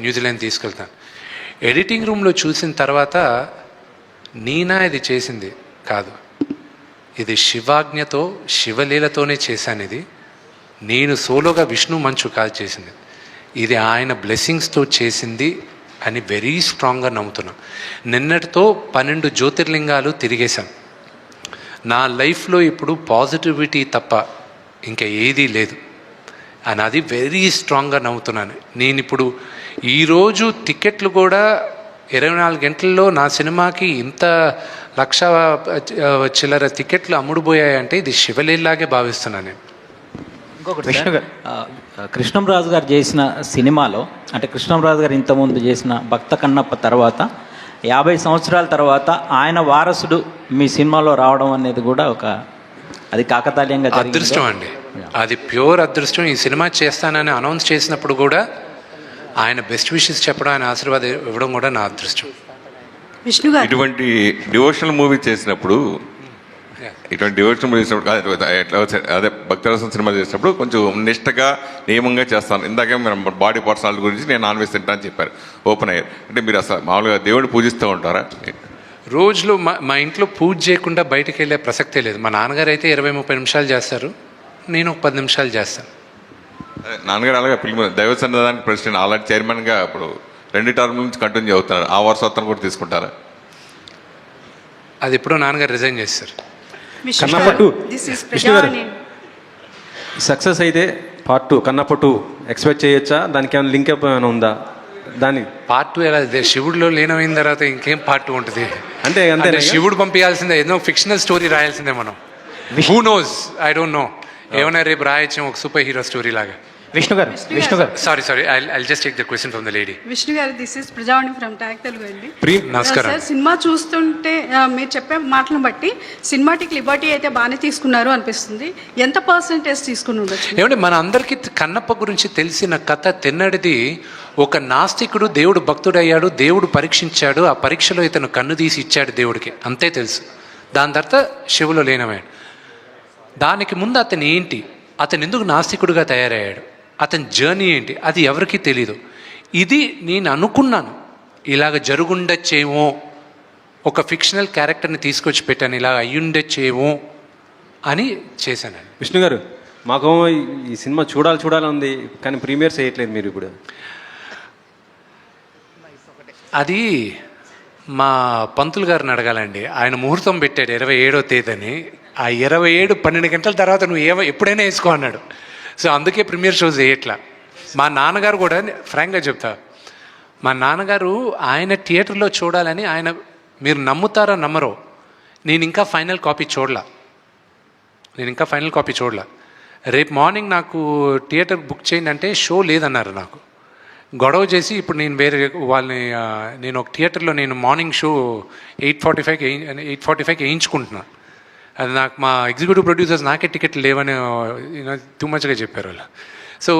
న్యూజిలాండ్ తీసుకెళ్తాను. ఎడిటింగ్ రూమ్లో చూసిన తర్వాత నేనా ఇది చేసింది కాదు, ఇది శివాజ్ఞతో శివలీలతోనే చేశాను. ఇది నేను సోలోగా విష్ణు మంచు కాదు చేసింది, ఇది ఆయన బ్లెస్సింగ్స్తో చేసింది అని వెరీ స్ట్రాంగ్గా నమ్ముతున్నా. నిన్నటితో 12 జ్యోతిర్లింగాలు తిరిగేశాను. నా లైఫ్లో ఇప్పుడు పాజిటివిటీ తప్ప ఇంకా ఏదీ లేదు అని అది వెరీ స్ట్రాంగ్గా నమ్ముతున్నాను. నేను ఇప్పుడు ఈరోజు టికెట్లు కూడా 24 గంటల్లో నా సినిమాకి ఇంత 1,00,000 చిల్లర టికెట్లు అమ్ముడుపోయాయంటే ఇది శివలీలాగే భావిస్తున్నాను నేను. ఇంకొకటి కృష్ణంరాజు గారు చేసిన సినిమాలో, అంటే కృష్ణంరాజు గారు ఇంతకుముందు చేసిన భక్త కన్నప్ప తర్వాత 50 సంవత్సరాల తర్వాత ఆయన వారసుడు మీ సినిమాలో రావడం అనేది కూడా అది కాకతాళీయంగా అదృష్టం అండి. అది ప్యూర్ అదృష్టం. ఈ సినిమా చేస్తానని అనౌన్స్ చేసినప్పుడు కూడా ఆయన బెస్ట్ విషెస్ చెప్పడం, ఆయన ఆశీర్వాదం ఇవ్వడం కూడా నా అదృష్టం. విష్ణు గారు, ఇటువంటి డివోషనల్ మూవీ చేసినప్పుడు అదే భక్తరసం సినిమా చేసినప్పుడు కొంచెం నిష్టగా నియమంగా చేస్తాను. ఇందాకే మీరు బాడీ పర్సనాలిటీ గురించి నేను నాన్ వెజ్ తింటా అని చెప్పారు, ఓపెన్ అయ్యారు. అంటే మీరు అసలు మామూలుగా దేవుడిని పూజిస్తూ ఉంటారా? రోజులో మా ఇంట్లో పూజ చేయకుండా బయటకు వెళ్ళే ప్రసక్తే లేదు. మా నాన్నగారు అయితే 20-30 నిమిషాలు చేస్తారు, నేను ఒక 10 నిమిషాలు చేస్తాను. నాన్నగారు అలాగే పిల్లలు దైవ సన్నిధానానికి ప్రెసిడెంట్, ఆల్రెడీ చైర్మన్గా ఇప్పుడు 2 టర్మ్ నుంచి కంటిన్యూ అవుతున్నారు. ఆ వారసత్వం కూడా తీసుకుంటారా? అది ఎప్పుడో నాన్నగారు రిజైన్ చేస్తారు. సక్సెస్ అయితే పార్ట్ 2 కన్నప్ప 2 ఎక్స్పెక్ట్ చేయొచ్చా? దానికి ఏమైనా లింక్ ఏమైనా ఉందా? దాని పార్ట్ 2 ఎలా శివుడిలో లీనమైన తర్వాత ఇంకేం పార్ట్ 2 ఉంటుంది? అంటే శివుడు పంపించాల్సిందే, ఏదో ఫిక్షనల్ స్టోరీ రాయాల్సిందే మనం. Who knows, I don't no. ఏమైనా రేపు రాయొచ్చు ఒక సూపర్ హీరో స్టోరీ లాగా. Vishnu garu sorry I'll just take the question from the lady. Vishnu garu, this is Prajavani from tag Telugu అండి. నమస్కారం సార్, సినిమా చూస్తుంటే మీరు చెప్పే మాటలను బట్టి సినిమాటిక్ లిబర్టీ అయితే బాగానే తీసుకున్నారు అనిపిస్తుంది. ఎంత పర్సెంటేజ్ తీసుకుని ఉండొచ్చు? ఏమంటే మన అందరికీ కన్నప్ప గురించి తెలిసిన కథ తిన్నడిది. ఒక నాస్తికుడు దేవుడు భక్తుడయ్యాడు, దేవుడు పరీక్షించాడు, ఆ పరీక్షలో ఇతను కన్ను తీసి ఇచ్చాడు దేవుడికి, అంతే తెలుసు. దాని తర్వాత శివులో లీనమయ్యాడు. దానికి ముందు అతను ఏంటి, అతను ఎందుకు నాస్తికుడిగా తయారయ్యాడు, అతని జర్నీ ఏంటి, అది ఎవరికీ తెలీదు. ఇది నేను అనుకున్నాను ఇలాగ జరుగుండొచ్చేమో, ఒక ఫిక్షనల్ క్యారెక్టర్ని తీసుకొచ్చి పెట్టాను, ఇలా అయ్యుండొచ్చేమో అని చేశాను. విష్ణు గారు, మాకు ఈ సినిమా చూడాలని ఉంది, కానీ ప్రీమియర్స్ చేయట్లేదు మీరు ఇప్పుడు. అది మా పంతులు గారిని అడగాలండి. ఆయన ముహూర్తం పెట్టాడు 27వ తేదీని. ఆ 27 12 గంటల తర్వాత నువ్వు ఎప్పుడైనా వేసుకో అన్నాడు. సో అందుకే ప్రీమియర్ షోస్ వేయట్లా. మా నాన్నగారు కూడా ఫ్రాంక్గా చెప్తా, మా నాన్నగారు ఆయన థియేటర్లో చూడాలని ఆయన, మీరు నమ్ముతారో నమ్మరో, నేను ఇంకా ఫైనల్ కాపీ చూడలా. రేపు మార్నింగ్ నాకు థియేటర్ బుక్ చేయండి అంటే షో లేదన్నారు. నాకు గొడవ చేసి ఇప్పుడు నేను వేరే వాళ్ళని, నేను ఒక థియేటర్లో నేను మార్నింగ్ షో 8:45కి వేయించుకుంటున్నాను. అది నాకు మా ఎగ్జిక్యూటివ్ ప్రొడ్యూసర్స్ నాకే టికెట్లు లేవని టూ మచ్గా చెప్పారు వాళ్ళు. So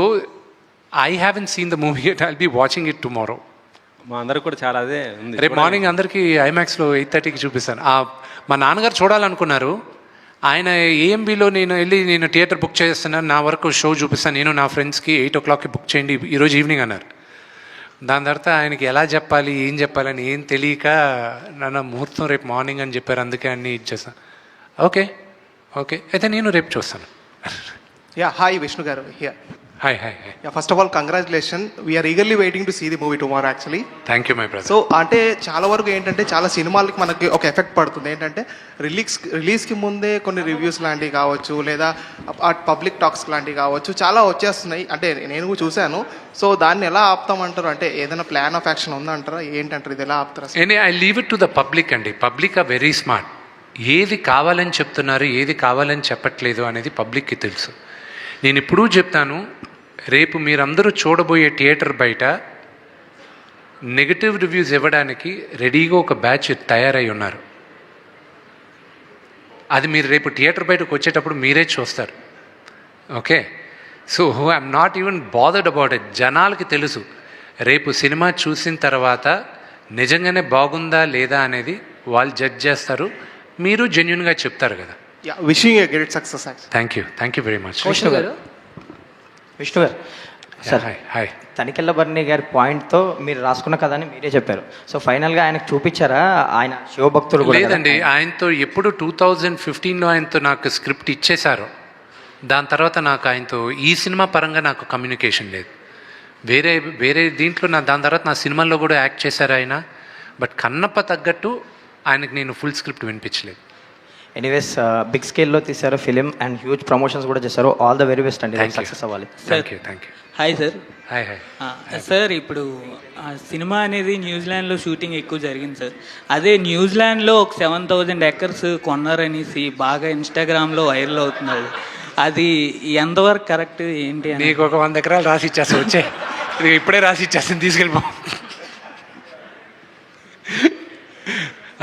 I haven't seen the movie, I'll be watching it tomorrow. మా అందరికి కూడా చాలా అదే ఉంది. రేపు మార్నింగ్ అందరికీ ఐమాక్స్లో 8:30కి చూపిస్తాను. మా నాన్నగారు చూడాలనుకున్నారు, ఆయన ఏఎంబీలో నేను థియేటర్ బుక్ చేస్తున్నాను, నా వరకు షో చూపిస్తాను, నేను నా ఫ్రెండ్స్కి 8 o'clockకి బుక్ చేయండి ఈరోజు ఈవినింగ్ అన్నారు. దాని తర్వాత ఆయనకి ఎలా చెప్పాలి ఏం చెప్పాలని ఏం తెలియక నన్ను ముహూర్తం రేపు మార్నింగ్ అని చెప్పారు, అందుకే అన్నీ ఇచ్చేస్తాను. ఓకే అయితే నేను రేపు చూస్తాను. Yeah, hi Vishnu garu here. Hi. Yeah, first of all, congratulations. We are eagerly waiting to see the movie tomorrow actually. Thank you my brother. So అంటే చాలా వరకు ఏంటంటే చాలా సినిమాలకి మనకి ఒక ఎఫెక్ట్ పడుతుంది. ఏంటంటే రిలీజ్కి ముందే కొన్ని రివ్యూస్ లాంటివి కావచ్చు, లేదా పబ్లిక్ టాక్స్ లాంటివి కావచ్చు, చాలా వచ్చేస్తున్నాయి. అంటే నేను కూడా చూశాను. సో దాన్ని ఎలా ఆపుతామంటారు? అంటే ఏదైనా ప్లాన్ ఆఫ్ యాక్షన్ ఉందంటారా? ఏంటంటారు, ఇది ఎలా ఆపుతారా? I leave it to the public అండి. Public are very smart. ఏది కావాలని చెప్తున్నారు, ఏది కావాలని చెప్పట్లేదు అనేది పబ్లిక్కి తెలుసు. నేను ఎప్పుడూ చెప్తాను, రేపు మీరందరూ చూడబోయే థియేటర్ బయట నెగటివ్ రివ్యూస్ ఇవ్వడానికి రెడీగా ఒక బ్యాచ్ తయారై ఉన్నారు. అది మీరు రేపు థియేటర్ బయటకు వచ్చేటప్పుడు మీరే చూస్తారు. Okay, so I'm not even bothered about it. జనాలకి తెలుసు, రేపు సినిమా చూసిన తర్వాత నిజంగానే బాగుందా లేదా అనేది వాళ్ళు జడ్జ్ చేస్తారు. మీరు జెన్యున్గా చెప్తారు కదా. Wishing a great success. Thank you very much. Vishnu గారు సార్, హాయ్. తనికెళ్ళ బర్ని గారి పాయింట్తో మీరు రాసుకున్న కథని మీరే చెప్పారు. సో ఫైనల్గా ఆయనకు చూపించారా? ఆయన శివభక్తుడు కూడా లేదండి, ఆయనతో ఎప్పుడు 2015లో ఆయనతో నాకు స్క్రిప్ట్ ఇచ్చేశారు. దాని తర్వాత నాకు ఆయనతో ఈ సినిమా పరంగా నాకు కమ్యూనికేషన్ లేదు. వేరే దీంట్లో దాని తర్వాత నా సినిమాల్లో కూడా యాక్ట్ చేశారు ఆయన. బట్ కన్నప్ప తగ్గట్టు ఆయనకు నేను ఫుల్ స్క్రిప్ట్ వినిపించలేదు. ఎనీవేస్ బిగ్ స్కేల్లో తీశారు ఫిలిం అండ్ హ్యూజ్ ప్రమోషన్స్ కూడా చేశారు. ఆల్ ద వెరీ బెస్ట్ అండి, సక్సెస్ అవ్వాలి. Thank you. Hi sir. Hi. Sir, ఇప్పుడు ఆ సినిమా అనేది న్యూజిలాండ్లో షూటింగ్ ఎక్కువ జరిగింది సార్. అదే న్యూజిలాండ్లో ఒక 7,000 acres కొన్నారనేసి బాగా ఇన్స్టాగ్రామ్లో వైరల్ అవుతున్నారు. అది ఎంతవరకు కరెక్ట్ ఏంటి అని? నీకు ఒక 100 ఎకరాలు రాసి ఇచ్చేస్తా, వచ్చే ఇప్పుడే రాసి ఇచ్చేస్తాను, తీసుకెళ్ళిపో.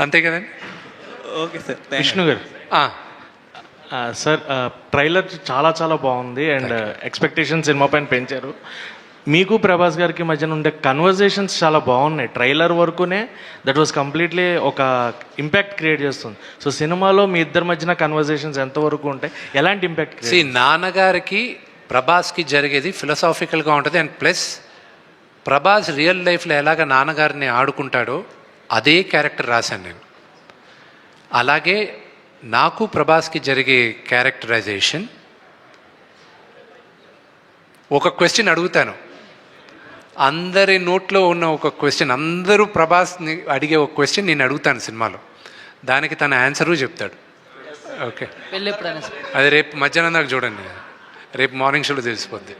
అంతే కదండి. Okay sir. విష్ణు గారు సార్, ట్రైలర్ చాలా బాగుంది అండ్ ఎక్స్పెక్టేషన్ సినిమా పైన పెంచారు. మీకు ప్రభాస్ గారికి మధ్యన ఉండే కన్వర్జేషన్స్ చాలా బాగున్నాయి. ట్రైలర్ వరకునే దట్ వాజ్ కంప్లీట్లీ ఒక ఇంపాక్ట్ క్రియేట్ చేస్తుంది. సో సినిమాలో మీ ఇద్దరి మధ్యన కన్వర్జేషన్స్ ఎంతవరకు ఉంటాయి, ఎలాంటి ఇంపాక్ట్? నాన్నగారికి ప్రభాస్కి జరిగేది ఫిలసాఫికల్గా ఉంటుంది. అండ్ ప్లస్ ప్రభాస్ రియల్ లైఫ్లో ఎలాగ నాన్నగారిని ఆడుకుంటాడో అదే క్యారెక్టర్ రాశాను నేను. అలాగే నాకు ప్రభాస్కి జరిగే క్యారెక్టరైజేషన్. ఒక క్వశ్చన్ అడుగుతాను, అందరి నోట్లో ఉన్న ఒక క్వశ్చన్, అందరూ ప్రభాస్ని అడిగే ఒక క్వశ్చన్ నేను అడుగుతాను సినిమాలో, దానికి తన ఆన్సరు చెప్తాడు. ఓకే, అది రేపు మధ్యాహ్నం దాకా చూడండి, రేపు మార్నింగ్ షోలో తెలిసిపోద్ది.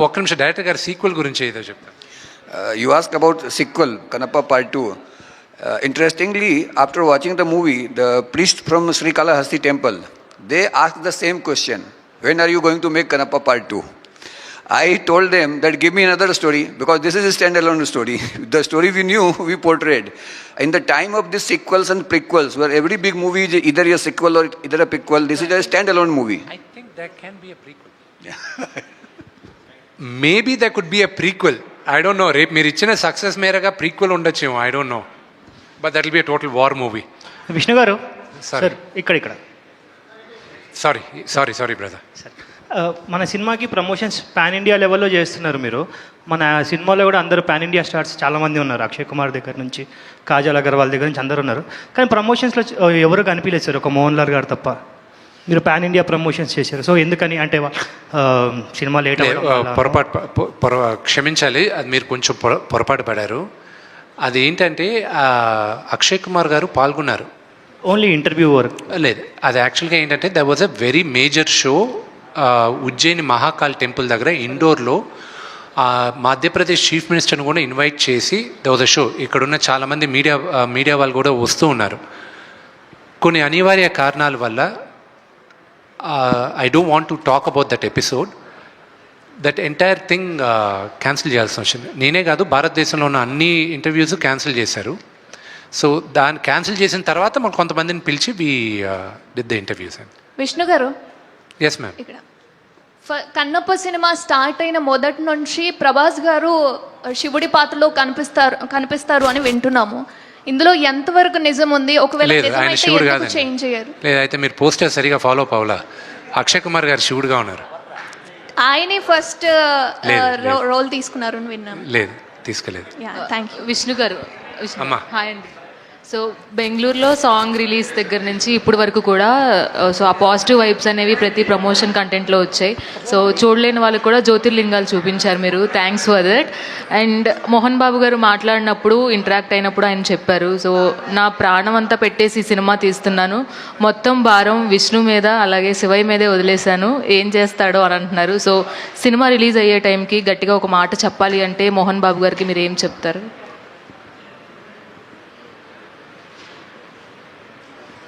ఒక్క నిమిషం, డైరెక్టర్ గారు సీక్వెల్ గురించి ఏదో చెప్తాను. You asked about sequel, Kannappa Part 2. Interestingly, after watching the movie, the priest from Sri Kalahasti temple, they asked the same question. When are you going to make Kannappa Part 2? I told them that give me another story, because this is a standalone story. The story we knew, we portrayed. In the time of these sequels and prequels, where every big movie is either a sequel or either a prequel, this is a standalone movie. I think there can be a prequel. Maybe there could be a prequel. I don't know. రేపు మీరు ఇచ్చిన success మేరగా prequel ఉండొచ్చేమో, I don't no. But that will be a total war movie. Vishnu గారు sir, ఇక్కడ sorry brother. మన సినిమాకి promotions pan India లెవెల్లో చేస్తున్నారు మీరు. మన సినిమాలో కూడా అందరూ పాన్ ఇండియా స్టార్స్ చాలామంది ఉన్నారు. అక్షయ్ కుమార్ దగ్గర నుంచి, కాజల్ అగర్వాల్ దగ్గర నుంచి అందరూ ఉన్నారు. కానీ ప్రమోషన్స్లో ఎవరు కనిపించలేదు సార్, ఒక మోహన్ లాల్ గారు తప్ప. మీరు పాన్ ఇండియా ప్రమోషన్స్ చేశారు, సో ఎందుకని? అంటే సినిమా లేట్ క్షమించాలి, అది మీరు కొంచెం పొరపాటు పడారు. అది ఏంటంటే అక్షయ్ కుమార్ గారు పాల్గొన్నారు, ఓన్లీ ఇంటర్వ్యూ వర్క్ లేదు. అది యాక్చువల్గా ఏంటంటే there was a very major show Ujjaini Mahakal temple దగ్గర ఇండోర్లో. మధ్యప్రదేశ్ చీఫ్ మినిస్టర్ని కూడా ఇన్వైట్ చేసి దర్ వాజ్ అ షో. ఇక్కడున్న చాలామంది మీడియా వాళ్ళు కూడా వస్తూ ఉన్నారు. కొన్ని అనివార్య కారణాల వల్ల I don't want to talk about that episode. That entire thing cancel చేయాల్సి వచ్చింది. నేనే కాదు, భారతదేశంలో ఉన్న అన్ని ఇంటర్వ్యూస్ క్యాన్సిల్ చేశారు. సో దాన్ని క్యాన్సిల్ చేసిన తర్వాత మాకు కొంతమందిని పిలిచి we did the interviews. Vishnu garu, yes ma'am. ఇక్కడ కన్నప్ప సినిమా స్టార్ట్ అయిన మొదటి నుంచి ప్రభాస్ గారు శివుడి పాత్రలో కనిపిస్తారు అని వింటున్నాము. ఇందులో ఎంతవరకు నిజం ఉంది? ఒకవేళ లేదు, ఆయన నిజమైతే శివుడు ఎందుకు కాదండి. చేంజ్ చేయరు? లేదైతే మీరు పోస్టర్ సరిగా ఫాలో అవ్వలా. అక్షయ్ కుమార్ గారు శివుడుగా ఉన్నారు. ఆయనే ఫస్ట్ లేదు. రోల్ తీసుకున్నారు అని విన్నాం. లేదు, తీసుకోలేదు. Thank you. విష్ణు గారు, అమ్మా. హాయ్ అండి. సో బెంగళూరులో సాంగ్ రిలీజ్ దగ్గర నుంచి ఇప్పుడు వరకు కూడా సో ఆ పాజిటివ్ వైబ్స్ అనేవి ప్రతి ప్రమోషన్ కంటెంట్లో వచ్చాయి. సో చూడలేని వాళ్ళకి కూడా జ్యోతిర్లింగాలు చూపించారు మీరు, thanks for that. And Mohan Babu garu మాట్లాడినప్పుడు, ఇంటరాక్ట్ అయినప్పుడు ఆయన చెప్పారు, సో నా ప్రాణం అంతా పెట్టేసి ఈ సినిమా తీస్తున్నాను, మొత్తం భారం విష్ణు మీద అలాగే శివయ్య మీదే వదిలేశాను, ఏం చేస్తాడో అని అంటున్నారు. సో సినిమా రిలీజ్ అయ్యే టైంకి గట్టిగా ఒక మాట చెప్పాలి అంటే మోహన్ బాబు గారికి మీరు ఏం చెప్తారు?